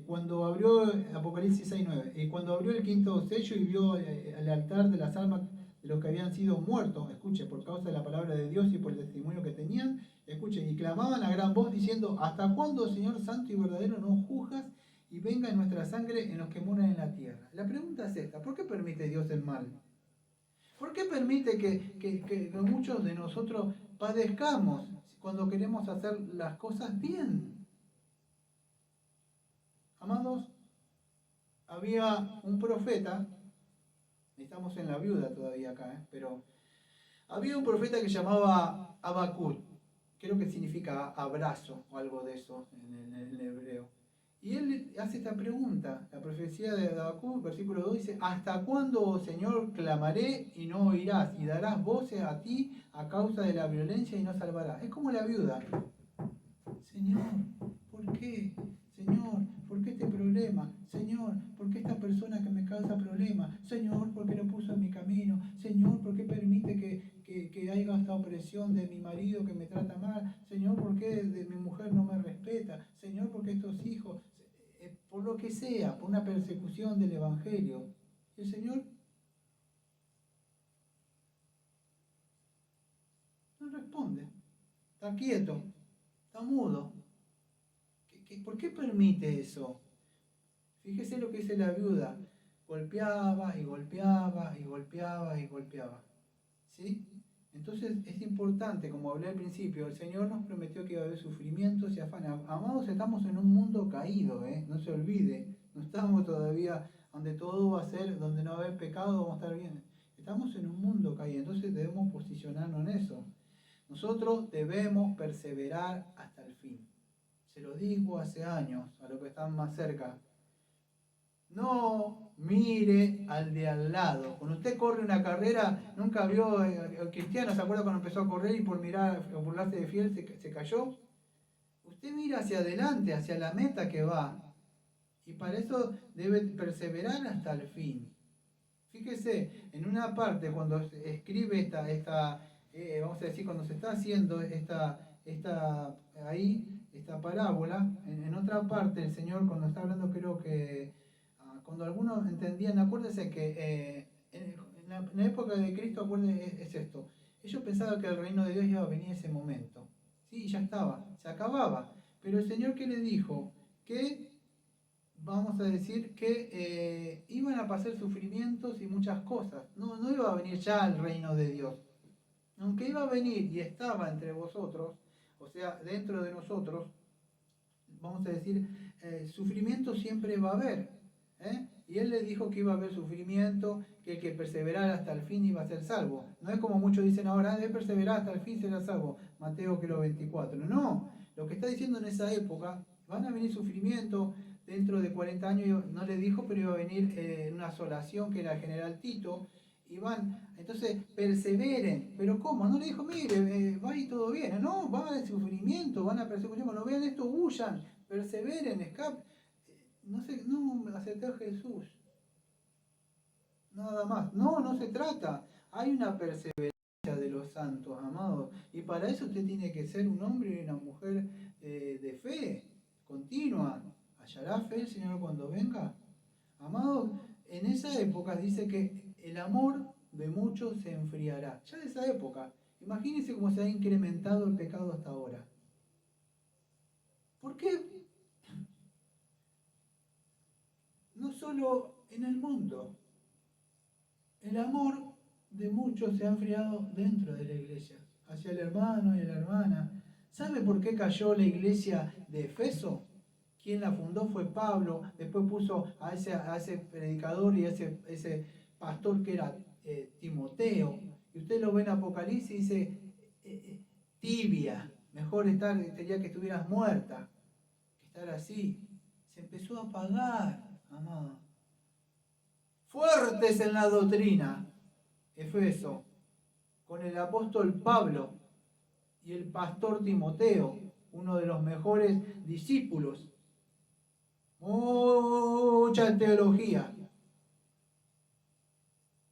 A: cuando abrió, Apocalipsis 6, 9, cuando abrió el quinto sello y vio el altar de las almas de los que habían sido muertos, escuche, por causa de la palabra de Dios y por el testimonio que tenían, escuche, y clamaban a gran voz diciendo, ¿hasta cuándo, Señor santo y verdadero, no juzgas y venga en nuestra sangre en los que moran en la tierra? La pregunta es esta, ¿por qué permite Dios el mal? ¿Por qué permite que muchos de nosotros padezcamos cuando queremos hacer las cosas bien? Amados, había un profeta, estamos en la viuda todavía acá, pero había un profeta que llamaba Habacuc, creo que significa abrazo o algo de eso en el hebreo. Y él hace esta pregunta, la profecía de Habacuc, versículo 2 dice, ¿hasta cuándo, oh Señor, clamaré y no oirás? Y darás voces a ti a causa de la violencia y no salvarás. Es como la viuda. Señor, ¿por qué? Señor, ¿por qué este problema? Señor, ¿por qué esta persona que me causa problemas? Señor, ¿por qué lo puso en mi camino? Señor, ¿por qué permite que haya esta opresión de mi marido que me trata mal? Señor, ¿por qué de mi mujer no me respeta? Señor, ¿por qué estos hijos? Por lo que sea, por una persecución del Evangelio. El Señor no responde, está quieto, está mudo. ¿Por qué permite eso? Fíjese lo que dice la viuda. Golpeaba y golpeaba y golpeaba y golpeaba. ¿Sí? Entonces es importante, como hablé al principio, el Señor nos prometió que iba a haber sufrimientos y afanes. Amados, estamos en un mundo caído, no se olvide. No estamos todavía donde todo va a ser, donde no va a haber pecado, vamos a estar bien. Estamos en un mundo caído, entonces debemos posicionarnos en eso. Nosotros debemos perseverar hasta el fin. Se lo digo hace años a los que están más cerca. No mire al de al lado. Cuando usted corre una carrera, nunca vio el cristiano, ¿se acuerda cuando empezó a correr y por mirar o burlarse de fiel se cayó? Usted mira hacia adelante, hacia la meta que va. Y para eso debe perseverar hasta el fin. Fíjese, en una parte cuando escribe vamos a decir, cuando se está haciendo esta parábola, en otra parte el Señor cuando está hablando creo que cuando algunos entendían, acuérdense que en la época de Cristo, acuérdense, es esto. Ellos pensaban que el reino de Dios iba a venir en ese momento. Sí, ya estaba, se acababa. Pero el Señor, ¿qué le dijo? Que, vamos a decir, que iban a pasar sufrimientos y muchas cosas. No iba a venir ya el reino de Dios. Aunque iba a venir y estaba entre vosotros, o sea, dentro de nosotros, vamos a decir, sufrimiento siempre va a haber. Y él le dijo que iba a haber sufrimiento, que el que perseverara hasta el fin iba a ser salvo. No es como muchos dicen ahora, de perseverar hasta el fin será salvo. Mateo creo 24. No, lo que está diciendo en esa época, van a venir sufrimientos dentro de 40 años, no le dijo, pero iba a venir una asolación que era el general Tito. Entonces perseveren, pero ¿cómo? No le dijo, mire, va y todo bien, no, va a sufrimiento, van a persecución, cuando vean esto, huyan, perseveren, escapen. No acepté a Jesús. Nada más. No se trata. Hay una perseverancia de los santos, amados. Y para eso usted tiene que ser un hombre y una mujer de fe continua. ¿Hallará fe el Señor cuando venga? Amados, en esa época dice que el amor de muchos se enfriará. Ya de esa época. Imagínense cómo se ha incrementado el pecado hasta ahora. ¿Por qué? No solo en el mundo. El amor de muchos se ha enfriado dentro de la iglesia, hacia el hermano y la hermana. ¿Sabe por qué cayó la iglesia de Efeso? Quien la fundó fue Pablo, después puso a ese predicador y a ese pastor que era Timoteo. Y usted lo ve en Apocalipsis y dice, tibia, mejor sería que estuvieras muerta, que estar así. Se empezó a apagar, amado. Fuertes en la doctrina, Efeso, con el apóstol Pablo y el pastor Timoteo, uno de los mejores discípulos. Mucha teología.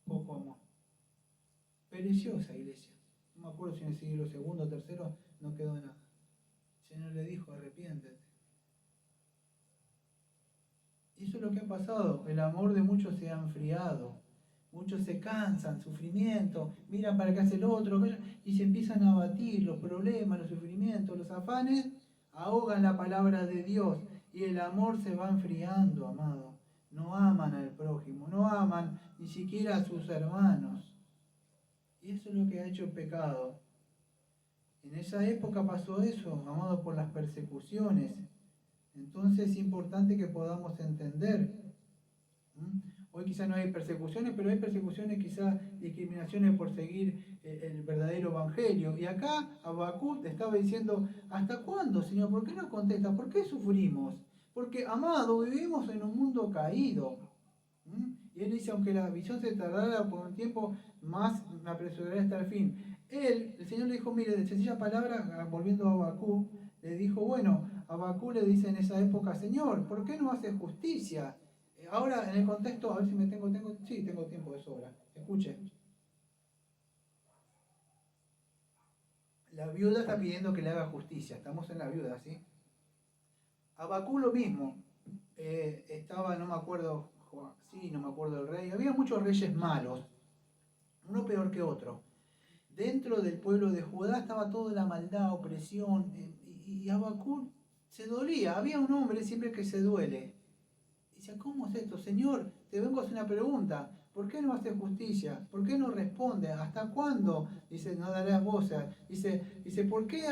A: Poco más. Pereció esa iglesia. No me acuerdo si en el siglo segundo o tercero no quedó nada. El Señor le dijo, arrepiéntete. Y eso es lo que ha pasado. El amor de muchos se ha enfriado. Muchos se cansan, sufrimiento, miran para qué hace el otro, y se empiezan a abatir los problemas, los sufrimientos, los afanes, ahogan la palabra de Dios y el amor se va enfriando, amado. No aman al prójimo, no aman ni siquiera a sus hermanos. Y eso es lo que ha hecho el pecado. En esa época pasó eso, amado, por las persecuciones. Entonces es importante que podamos entender. Hoy quizás no hay persecuciones, pero hay persecuciones, quizás discriminaciones por seguir el verdadero evangelio. Y acá Habacuc estaba diciendo, ¿hasta cuándo, Señor? ¿Por qué no contesta? ¿Por qué sufrimos? Porque, amado, vivimos en un mundo caído. Y él dice, aunque la visión se tardara por un tiempo, más me apresuraré hasta el fin. El Señor le dijo, mire, de sencilla palabra, volviendo a Habacuc, le dijo, bueno, Habacuc le dice en esa época, Señor, ¿por qué no haces justicia? Ahora, en el contexto, a ver si sí, tengo tiempo de sobra. Escuche. La viuda está pidiendo que le haga justicia. Estamos en la viuda, ¿sí? Habacuc lo mismo. Estaba, no me acuerdo, sí, no me acuerdo del rey. Había muchos reyes malos, uno peor que otro. Dentro del pueblo de Judá estaba toda la maldad, opresión, y Habacuc se dolía. Había un hombre siempre que se duele. Dice, ¿cómo es esto? Señor, te vengo a hacer una pregunta. ¿Por qué no haces justicia? ¿Por qué no responde? ¿Hasta cuándo? Dice, no darás voces. Dice, ¿por qué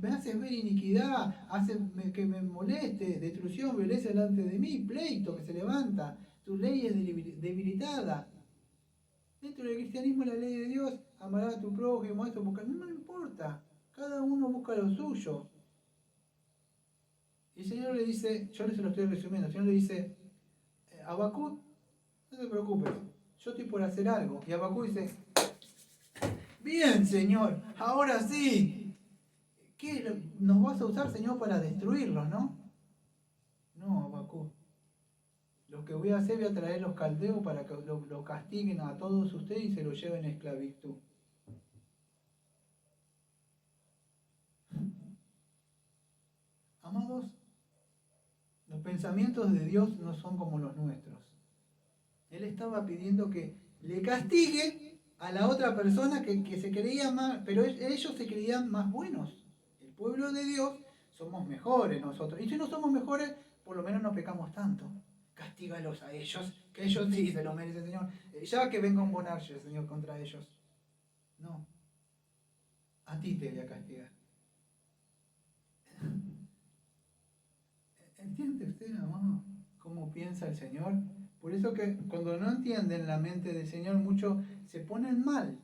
A: me haces ver iniquidad? Haces que me moleste, destrucción, violencia delante de mí, pleito que se levanta. Tu ley es debilitada. Dentro del cristianismo la ley de Dios, amarás a tu prójimo, esto, porque no me importa. Cada uno busca lo suyo. Y el Señor le dice, yo se lo estoy resumiendo, el Señor le dice, Habacuc, no te preocupes, yo estoy por hacer algo. Y Habacuc dice, bien, Señor, ahora sí. ¿Qué nos vas a usar, Señor, para destruirlos, no? No, Habacuc. Lo que voy a hacer, voy a traer los caldeos para que lo castiguen a todos ustedes y se lo lleven a esclavitud. Amados, los pensamientos de Dios no son como los nuestros. Él estaba pidiendo que le castigue a la otra persona que se creía más, pero ellos se creían más buenos. El pueblo de Dios somos mejores nosotros. Y si no somos mejores, por lo menos no pecamos tanto. Castígalos a ellos, que ellos sí se lo merecen, Señor. Ya que venga un bonarche, Señor, contra ellos. No, a ti te voy a castigar. ¿Entiende usted, amado, cómo piensa el Señor? Por eso que cuando no entienden la mente del Señor, muchos se ponen mal,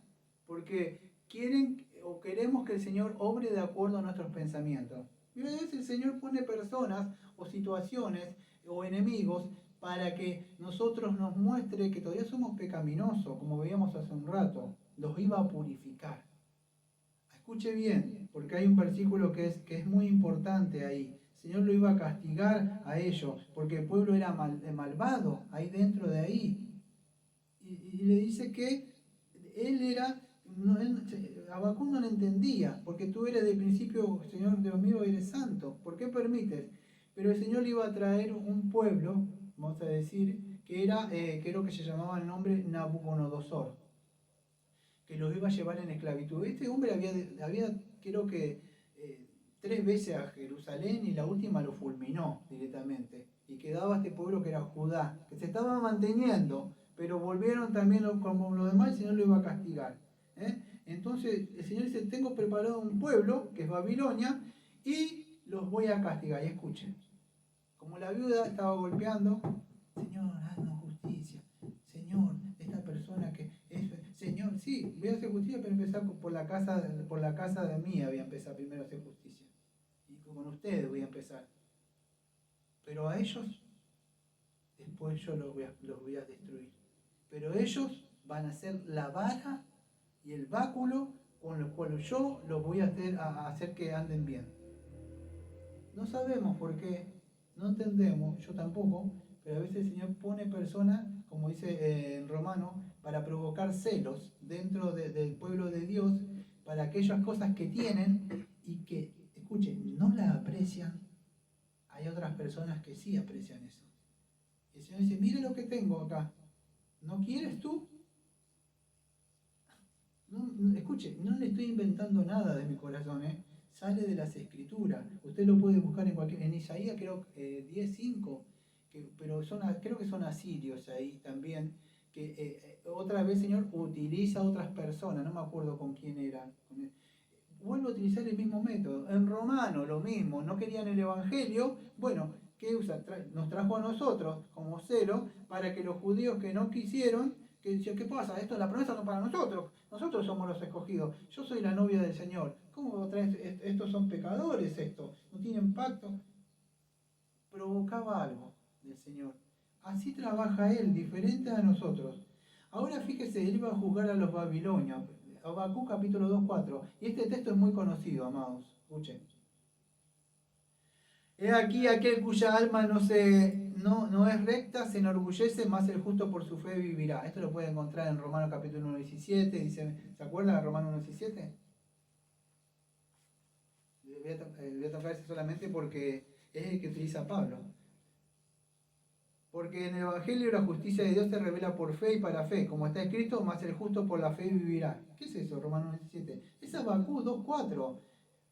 A: porque quieren o queremos que el Señor obre de acuerdo a nuestros pensamientos. Y a veces el Señor pone personas o situaciones o enemigos para que nosotros nos muestre que todavía somos pecaminosos, como veíamos hace un rato. Los iba a purificar. Escuche bien, porque hay un versículo que es muy importante ahí. El Señor lo iba a castigar a ellos, porque el pueblo era malvado, ahí dentro de ahí. Y le dice que él era, Habacuc no lo entendía, porque tú eres de principio, Señor Dios mío, eres santo. ¿Por qué permites? Pero el Señor le iba a traer un pueblo, vamos a decir, que era, creo que se llamaba el nombre Nabucodonosor, que los iba a llevar en esclavitud. Este hombre había creo que 3 veces a Jerusalén y la última lo fulminó directamente. Y quedaba este pueblo que era Judá, que se estaba manteniendo, pero volvieron también como los demás, el Señor lo iba a castigar. Entonces el Señor dice, tengo preparado un pueblo, que es Babilonia, y los voy a castigar. Y escuchen, como la viuda estaba golpeando, Señor, haznos justicia. Señor, esta persona que es, Señor, sí, voy a hacer justicia, pero empezar por la casa de mía voy a empezar primero a hacer justicia. Y con ustedes voy a empezar. Pero a ellos, después yo los voy a destruir. Pero ellos van a ser la vara y el báculo con los cuales yo los voy a hacer que anden bien. No sabemos por qué, no entendemos, yo tampoco, pero a veces el Señor pone personas, como dice en Romano, para provocar celos dentro del pueblo de Dios, para aquellas cosas que tienen y que, escuchen, no la aprecian. Hay otras personas que sí aprecian eso. Y el Señor dice, mire lo que tengo acá. ¿No quieres tú? No, escuche, no le estoy inventando nada de mi corazón, sale de las escrituras. Usted lo puede buscar en Isaías, creo 10:5, pero creo que son asirios ahí también, que otra vez, Señor, utiliza a otras personas, no me acuerdo con quién era. vuelve a utilizar el mismo método. En Romano lo mismo, no querían el Evangelio. Bueno, ¿qué usa? Nos trajo a nosotros como celo para que los judíos que no quisieron, que decían, ¿qué pasa? Esto, la promesa no para nosotros somos los escogidos, yo soy la novia del Señor. ¿Cómo traes? Estos son pecadores, no tienen pacto. Provocaba algo del Señor. Así trabaja Él, diferente a nosotros. Ahora fíjese, Él iba a juzgar a los babilonios. Habacuc capítulo 2:4. Y este texto es muy conocido, amados. Escuchen. He aquí aquel cuya alma no es recta, se enorgullece, más el justo por su fe vivirá. Esto lo puede encontrar en Romanos capítulo 1:17. Dice, ¿se acuerdan de Romanos 1:17? Voy a tocar ese solamente porque es el que utiliza Pablo. Porque en el Evangelio la justicia de Dios se revela por fe y para fe, como está escrito, más el justo por la fe vivirá. ¿Qué es eso, Romanos 17? Es Habacuc 2:4.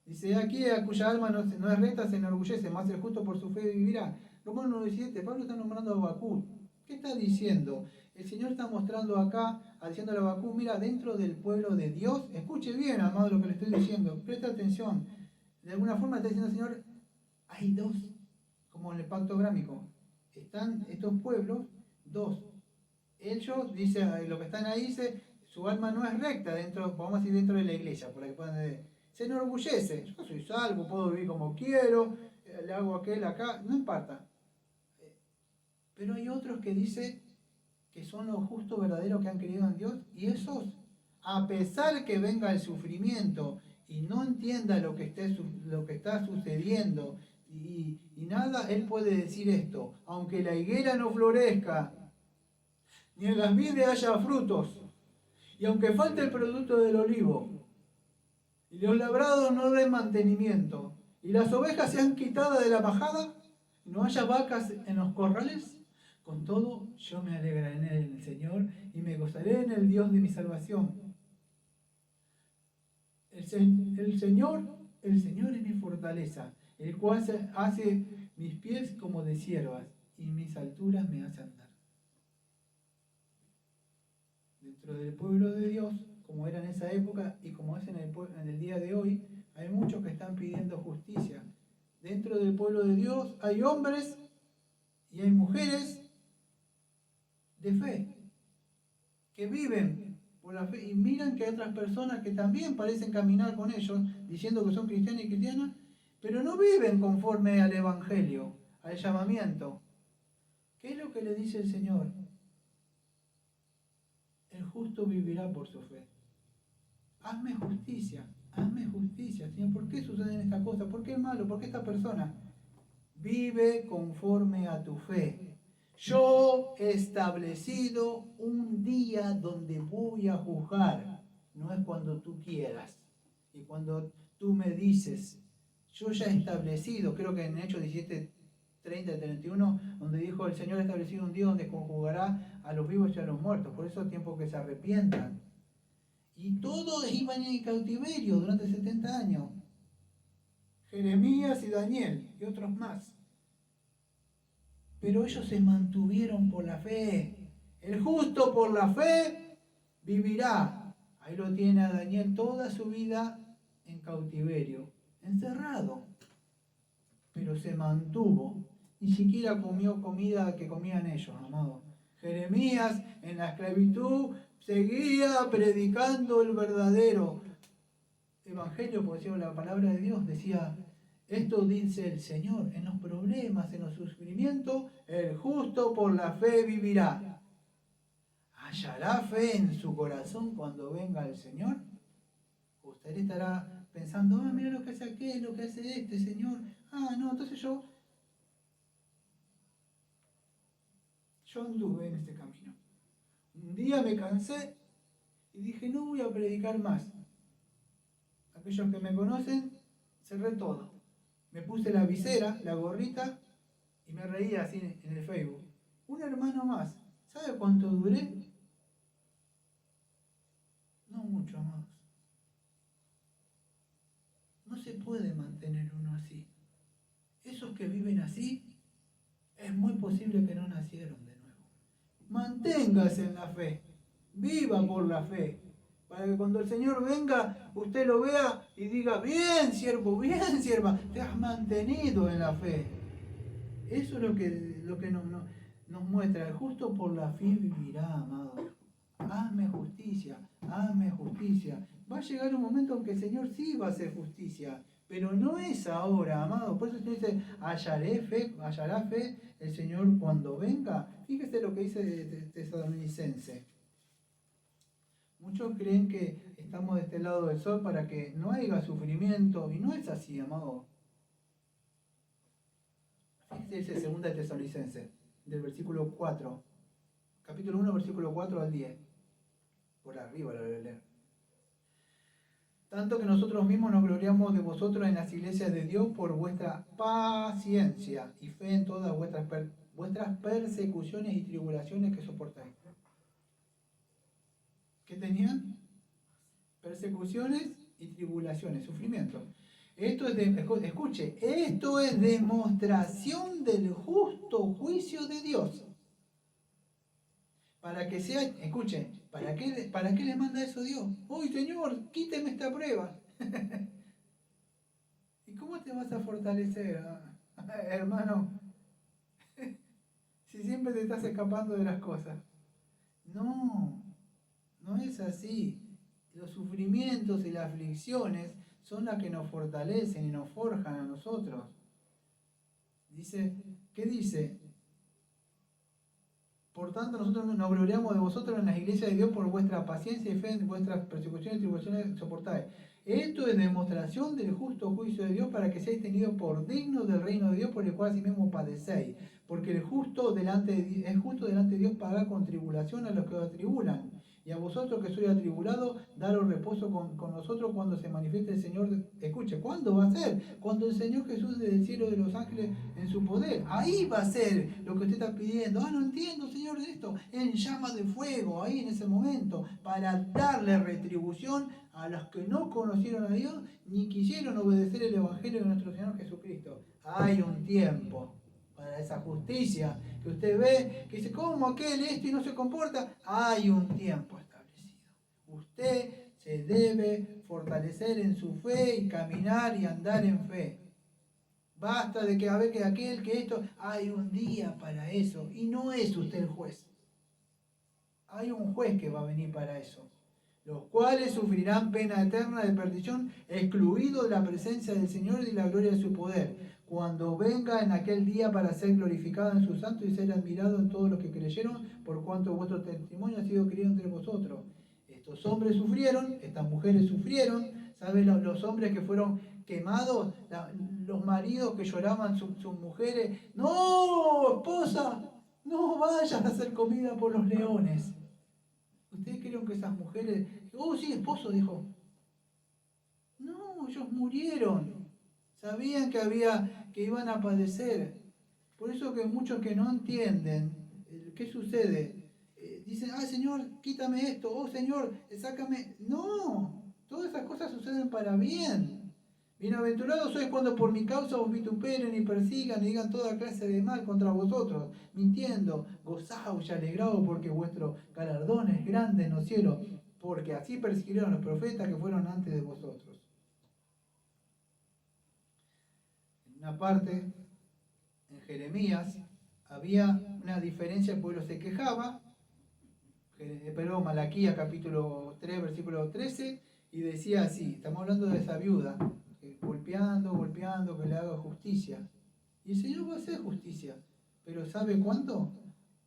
A: Dice, aquí a cuya alma no es recta se enorgullece, más el justo por su fe vivirá. Romanos 17, Pablo está nombrando a Habacuc. ¿Qué está diciendo? El Señor está mostrando acá, diciéndole a Habacuc, mira, dentro del pueblo de Dios, escuche bien, amado, lo que le estoy diciendo, presta atención. De alguna forma está diciendo el Señor, hay dos, como en el pacto abrámico. Están estos pueblos, dos. Ellos, dice, lo que están ahí, dice, su alma no es recta, vamos a decir, dentro de la iglesia, por la que puedan ver. Se enorgullece, yo soy salvo, puedo vivir como quiero, le hago aquel acá, no importa. Pero hay otros que dice que son los justos verdaderos que han creído en Dios, y esos, a pesar que venga el sufrimiento y no entienda lo que está sucediendo, y nada, él puede decir esto, aunque la higuera no florezca, ni en las vides haya frutos, y aunque falte el producto del olivo, y los labrados no den mantenimiento, y las ovejas sean quitadas de la majada, y no haya vacas en los corrales, con todo yo me alegraré en el Señor, y me gozaré en el Dios de mi salvación. El Señor es mi fortaleza, el cual hace mis pies como de siervas, y mis alturas me hace andar. Dentro del pueblo de Dios, como era en esa época y como es en el día de hoy, hay muchos que están pidiendo justicia. Dentro del pueblo de Dios hay hombres y hay mujeres de fe, que viven por la fe y miran que hay otras personas que también parecen caminar con ellos, diciendo que son cristianos y cristianas, pero no viven conforme al Evangelio, al llamamiento. ¿Qué es lo que le dice el Señor? El justo vivirá por su fe. Hazme justicia, Señor. ¿Por qué suceden estas cosas? ¿Por qué es malo? ¿Por qué esta persona? Vive conforme a tu fe. Yo he establecido un día donde voy a juzgar. No es cuando tú quieras. Y cuando tú me dices, yo ya he establecido, creo que en Hechos 17, 30 y 31, donde dijo el Señor ha establecido un día donde conjugará a los vivos y a los muertos. Por eso es tiempo que se arrepientan. Y todos iban en cautiverio durante 70 años. Jeremías y Daniel y otros más. Pero ellos se mantuvieron por la fe. El justo por la fe vivirá. Ahí lo tiene a Daniel toda su vida en cautiverio, encerrado. Pero se mantuvo. Ni siquiera comió comida que comían ellos, amado. Jeremías en la esclavitud seguía predicando el verdadero evangelio, por decirlo la palabra de Dios, decía, esto dice el Señor, en los problemas, en los sufrimientos, el justo por la fe vivirá. ¿Hallará fe en su corazón cuando venga el Señor? Usted estará pensando, mira lo que hace aquel, lo que hace este Señor. No, entonces yo anduve en este camino. Un día me cansé y dije, no voy a predicar más. Aquellos que me conocen, cerré todo. Me puse la visera, la gorrita, y me reía así en el Facebook. Un hermano más. ¿Sabe cuánto duré? No mucho más. No se puede mantener uno así. Esos que viven así, es muy posible que no nacieron de nuevo. Manténgase en la fe. Viva por la fe. Para que cuando el Señor venga, usted lo vea y diga, bien siervo, bien sierva, te has mantenido en la fe. Eso es lo que nos muestra. El justo por la fe vivirá, amado. Hazme justicia, hazme justicia. Va a llegar un momento en que el Señor sí va a hacer justicia, pero no es ahora, amado. Por eso se dice, hallará fe el Señor cuando venga. Fíjese lo que dice Tesalonicense. Muchos creen que estamos de este lado del sol para que no haya sufrimiento, y no es así, amado. Fíjese dice 2 Tesalonicense, del versículo 4, capítulo 1, versículo 4 al 10. Por arriba lo voy a leer. Tanto que nosotros mismos nos gloriamos de vosotros en las iglesias de Dios por vuestra paciencia y fe en todas vuestras persecuciones y tribulaciones que soportáis. ¿Qué tenían? Persecuciones y tribulaciones, sufrimiento. Esto es escuche, esto es demostración del justo juicio de Dios. Para que sea, escuche, ¿para qué le manda eso Dios? ¡Uy, Señor, quíteme esta prueba! ¿Y cómo te vas a fortalecer, hermano? Si siempre te estás escapando de las cosas. No, no es así. Los sufrimientos y las aflicciones son las que nos fortalecen y nos forjan a nosotros. Dice, ¿qué dice? Por tanto, nosotros nos gloriamos de vosotros en las iglesias de Dios por vuestra paciencia y fe en vuestras persecuciones y tribulaciones que soportáis. Esto es demostración del justo juicio de Dios para que seáis tenidos por dignos del reino de Dios por el cual así mismo padecéis. Porque es justo delante de Dios pagar con tribulación a los que os atribulan. Y a vosotros que sois atribulados, daros reposo con nosotros cuando se manifieste el Señor. Escuche, ¿cuándo va a ser? Cuando el Señor Jesús desde el cielo de los ángeles en su poder. Ahí va a ser lo que usted está pidiendo. No entiendo, Señor, de esto. En llama de fuego, ahí en ese momento, para darle retribución a los que no conocieron a Dios ni quisieron obedecer el Evangelio de nuestro Señor Jesucristo. Hay un tiempo para esa justicia que usted ve, que dice, ¿cómo aquel esto y no se comporta? Hay un tiempo establecido. Usted se debe fortalecer en su fe y caminar y andar en fe. Basta de que a ver que aquel, que esto, hay un día para eso y no es usted el juez. Hay un juez que va a venir para eso. Los cuales sufrirán pena eterna de perdición, excluidos de la presencia del Señor y de la gloria de su poder, cuando venga en aquel día para ser glorificado en su santo y ser admirado en todos los que creyeron, por cuanto vuestro testimonio ha sido creído entre vosotros. Estos hombres sufrieron, estas mujeres sufrieron, ¿saben los hombres que fueron quemados? Los maridos que lloraban sus mujeres, no, esposa, no vayas a hacer comida por los leones. ¿Ustedes creen que esas mujeres, sí, esposo, dijo? No, ellos murieron. Sabían que iban a padecer. Por eso que muchos que no entienden, ¿qué sucede? Dicen, Señor, quítame esto, Señor, sácame. No, todas esas cosas suceden para bien. Bienaventurados sois cuando por mi causa os vituperen y persigan y digan toda clase de mal contra vosotros, mintiendo. Gozaos y alegraos porque vuestro galardón es grande en los cielos, porque así persiguieron a los profetas que fueron antes de vosotros. En una parte, en Jeremías, había una diferencia, el pueblo se quejaba, pero Malaquías capítulo 3, versículo 13, y decía así, estamos hablando de esa viuda, golpeando, que le haga justicia. Y el Señor va a hacer justicia, pero ¿sabe cuándo?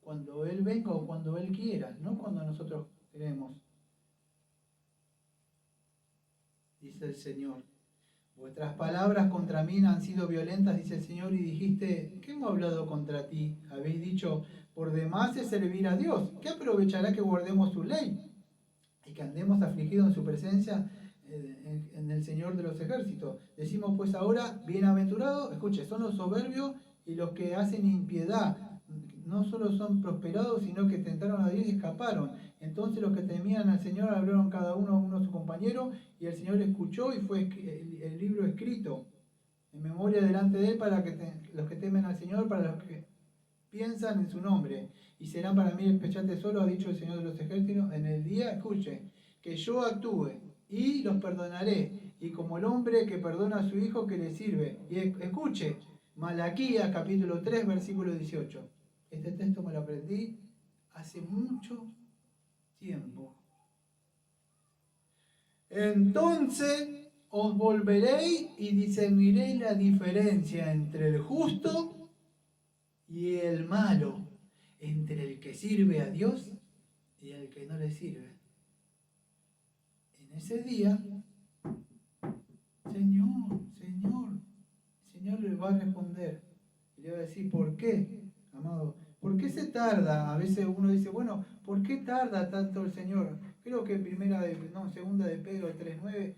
A: Cuando Él venga o cuando Él quiera, no cuando nosotros queremos. Dice el Señor, vuestras palabras contra mí han sido violentas, dice el Señor, y dijiste, ¿qué hemos hablado contra ti? Habéis dicho, por demás es servir a Dios, ¿qué aprovechará que guardemos su ley? Y que andemos afligidos en su presencia, en el Señor de los ejércitos. Decimos pues ahora, bienaventurados, escuche, son los soberbios y los que hacen impiedad. No solo son prosperados, sino que tentaron a Dios y escaparon. Entonces los que temían al Señor hablaron cada uno a su compañero, y el Señor escuchó y fue el libro escrito en memoria delante de Él para que los que temen al Señor, para los que piensan en su nombre. Y serán para mí el especial tesoro, ha dicho el Señor de los ejércitos, en el día, escuche, que yo actúe y los perdonaré. Y como el hombre que perdona a su hijo que le sirve. Y escuche, Malaquías capítulo 3, versículo 18. Este texto me lo aprendí hace mucho tiempo. Entonces os volveréis y discerniréis la diferencia entre el justo y el malo, entre el que sirve a Dios y el que no le sirve. En ese día, Señor, el Señor le va a responder y le va a decir, ¿por qué, amado? ¿Por qué se tarda? A veces uno dice, bueno, ¿por qué tarda tanto el Señor? Creo que segunda de Pedro 3:9,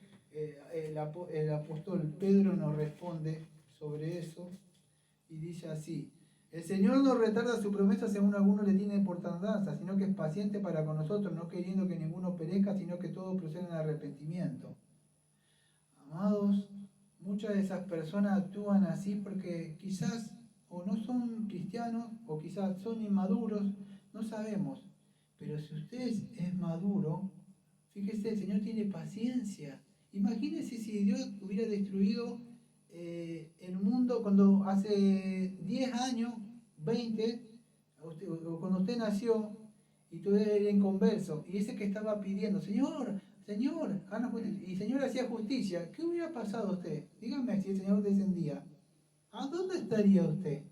A: el apóstol Pedro nos responde sobre eso y dice así: el Señor no retarda su promesa según algunos le tienen por tardanza, sino que es paciente para con nosotros, no queriendo que ninguno perezca, sino que todos procedan al arrepentimiento. Amados, muchas de esas personas actúan así porque quizás o no son cristianos o quizás son inmaduros, no sabemos. Pero si usted es maduro, fíjese, el Señor tiene paciencia. Imagínese si Dios hubiera destruido el mundo cuando hace 10 años, 20, o cuando usted nació y tú eres inconverso, y ese que estaba pidiendo, Señor, haga justicia, y el Señor hacía justicia, ¿qué hubiera pasado a usted? Dígame, si el Señor descendía, ¿a dónde estaría usted?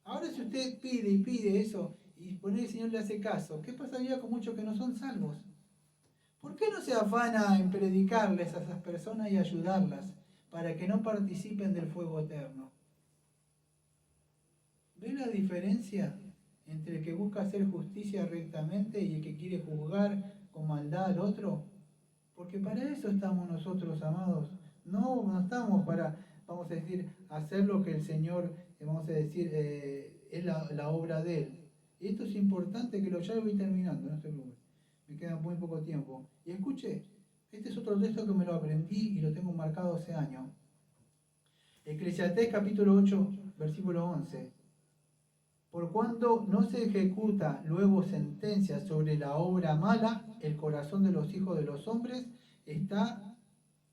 A: Ahora si usted pide y pide eso, y poner el Señor le hace caso, ¿qué pasaría con muchos que no son salvos? ¿Por qué no se afana en predicarles a esas personas y ayudarlas para que no participen del fuego eterno? ¿Ve la diferencia entre el que busca hacer justicia rectamente y el que quiere juzgar con maldad al otro? Porque para eso estamos nosotros, amados. No estamos para, vamos a decir, hacer lo que el Señor, vamos a decir, es la obra de Él. Y esto es importante que ya lo voy terminando, no se preocupe. Me queda muy poco tiempo. Y escuche, este es otro texto que me lo aprendí y lo tengo marcado hace años. Eclesiastés capítulo 8, versículo 11. Por cuanto no se ejecuta luego sentencia sobre la obra mala, el corazón de los hijos de los hombres está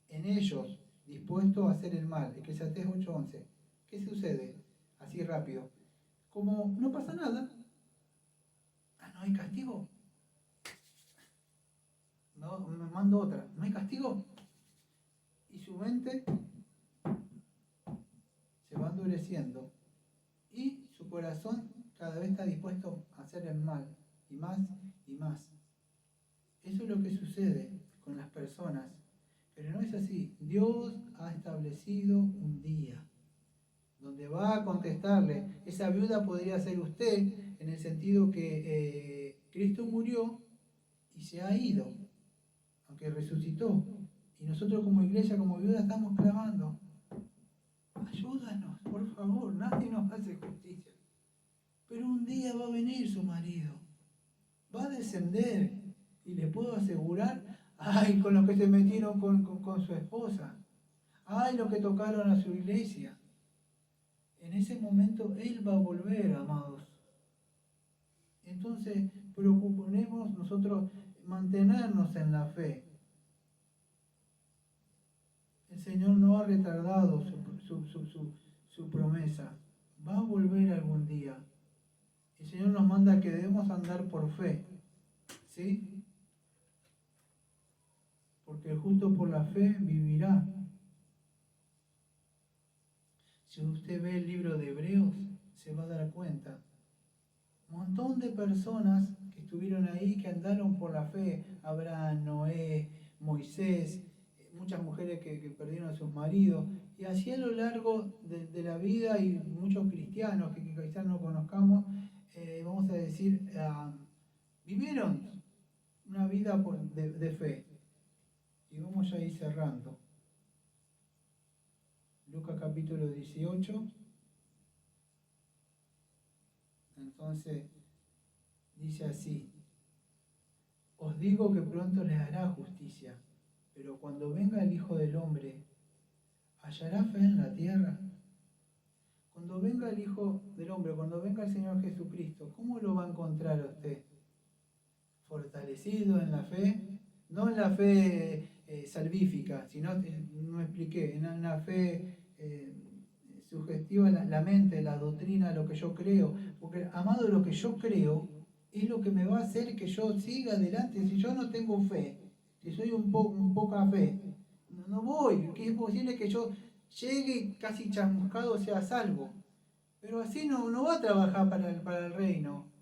A: en ellos, dispuesto a hacer el mal. Eclesiastés 8:11. ¿Qué sucede? Así rápido. Como no pasa nada, no hay castigo. No, me mando otra. No hay castigo. Y su mente se va endureciendo. Y su corazón cada vez está dispuesto a hacer el mal. Y más y más. Eso es lo que sucede con las personas. Pero no es así. Dios ha establecido un día donde va a contestarle. Esa viuda podría ser usted, en el sentido que Cristo murió y se ha ido, aunque resucitó. Y nosotros como iglesia, como viuda, estamos clamando: ayúdanos, por favor, nadie nos hace justicia. Pero un día va a venir su marido, va a descender, y le puedo asegurar, ay, con los que se metieron con su esposa, ay, los que tocaron a su iglesia. En ese momento Él va a volver, amados. Entonces, procuremos nosotros mantenernos en la fe. El Señor no ha retardado su promesa. Va a volver algún día. El Señor nos manda que debemos andar por fe. ¿Sí? Porque el justo por la fe vivirá. Si usted ve el libro de Hebreos, se va a dar cuenta. Un montón de personas que estuvieron ahí, que andaron por la fe. Abraham, Noé, Moisés, muchas mujeres que perdieron a sus maridos. Y así a lo largo de la vida, y muchos cristianos que quizás no conozcamos, vamos a decir, vivieron una vida de fe. Y vamos a ir cerrando. Lucas capítulo 18. Entonces, dice así: os digo que pronto les hará justicia, pero cuando venga el Hijo del Hombre, ¿hallará fe en la tierra? Cuando venga el Hijo del Hombre, cuando venga el Señor Jesucristo, ¿cómo lo va a encontrar a usted? Fortalecido fortalecido en la fe, no en la fe salvífica, sino, no me expliqué, en la fe sugestiva, la mente, la doctrina, lo que yo creo. Porque, amado, lo que yo creo es lo que me va a hacer que yo siga adelante. Si yo no tengo fe, si soy un poca fe, no voy, que es posible que yo llegue casi chamuscado, sea salvo. Pero así no va a trabajar para el reino.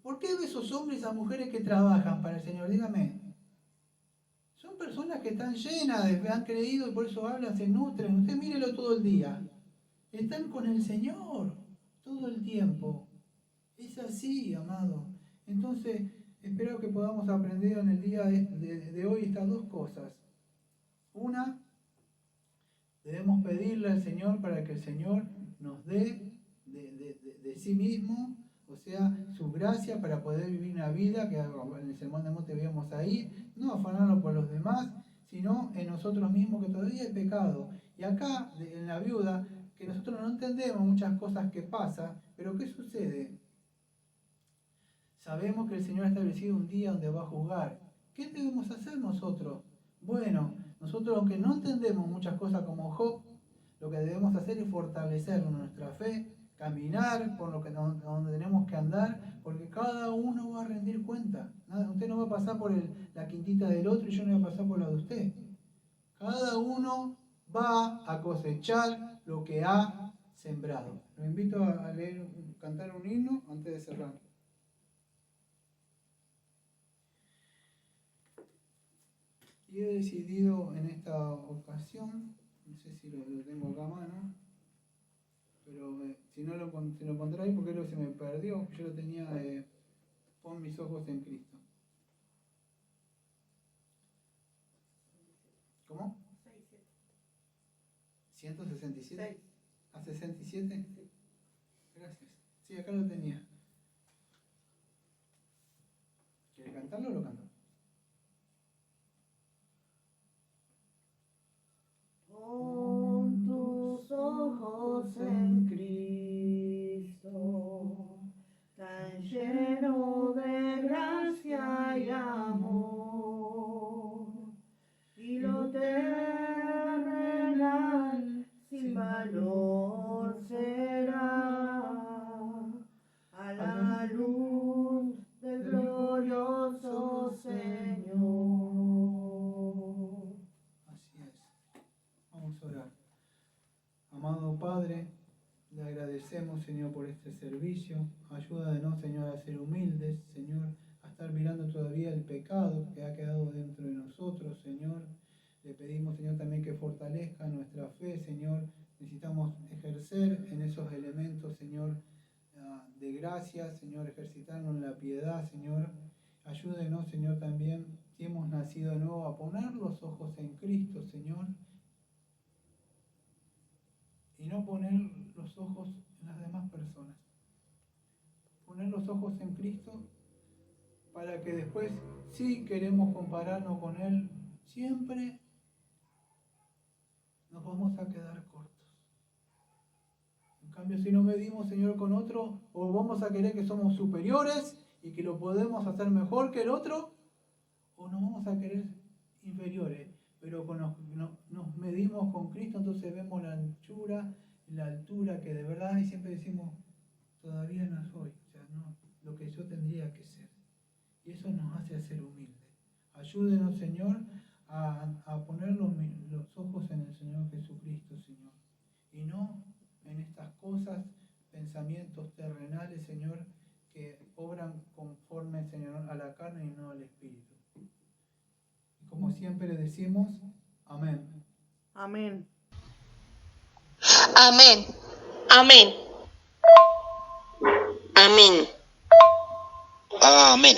A: ¿Por qué esos hombres y esas mujeres que trabajan para el Señor? Dígame. Son personas que están llenas, han creído y por eso hablan, se nutren. Usted mírelo todo el día. Están con el Señor todo el tiempo. Es así, amado. Entonces, espero que podamos aprender en el día de hoy estas dos cosas. Una, debemos pedirle al Señor para que el Señor nos dé de sí mismo, o sea, su gracia para poder vivir una vida, que en el Sermón del Monte veíamos ahí, no afanarnos por los demás, sino en nosotros mismos, que todavía hay pecado. Y acá, en la viuda, que nosotros no entendemos muchas cosas que pasan, pero ¿qué sucede? Sabemos que el Señor ha establecido un día donde va a juzgar. ¿Qué debemos hacer nosotros? Bueno, nosotros, aunque no entendemos muchas cosas como Job, lo que debemos hacer es fortalecer nuestra fe, caminar por donde tenemos que andar, porque cada uno va a rendir cuenta. Usted no va a pasar por la quintita del otro y yo no voy a pasar por la de usted. Cada uno va a cosechar lo que ha sembrado. Lo invito a cantar un himno antes de cerrar. Y he decidido en esta ocasión, no sé si lo tengo acá a mano, pero si no lo encontré ahí, porque creo que se me perdió, yo lo tenía de pon mis ojos en Cristo. ¿Cómo? 167. ¿A 67? Gracias. Sí, acá lo tenía. ¿Quiere cantarlo o lo canto?
B: Pon tus ojos en Cristo, tan lleno de gracia y amor, y lo terrenal sin valor será a la luz del glorioso Señor.
A: Así es. Vamos a orar. Amado Padre, le agradecemos, Señor, por este servicio. Ayúdanos, Señor, a ser humildes, Señor, a estar mirando todavía el pecado que ha quedado dentro de nosotros, Señor. Le pedimos, Señor, también que fortalezca nuestra fe, Señor. Necesitamos ejercer en esos elementos, Señor, de gracia, Señor, ejercitarnos en la piedad, Señor. Ayúdenos, Señor, también, si hemos nacido de nuevo, a poner los ojos en Cristo, Señor, y no poner los ojos en las demás personas. Poner los ojos en Cristo para que después, si queremos compararnos con Él, siempre nos vamos a quedar cortos. En cambio, si nos medimos, Señor, con otro, o vamos a querer que somos superiores y que lo podemos hacer mejor que el otro, o nos vamos a querer inferiores. Pero cuando nos medimos con Cristo, entonces vemos la anchura, la altura, que de verdad, y siempre decimos, todavía no soy, o sea, no, lo que yo tendría que ser. Y eso nos hace ser humildes. Ayúdenos, Señor, a poner los ojos en el Señor Jesucristo, Señor. Y no en estas cosas, pensamientos terrenales, Señor, que obran conforme, Señor, a la carne y no al Espíritu. Y como siempre le decimos, amén.
B: Amén.
C: Amén. Amén. Amén. Amén.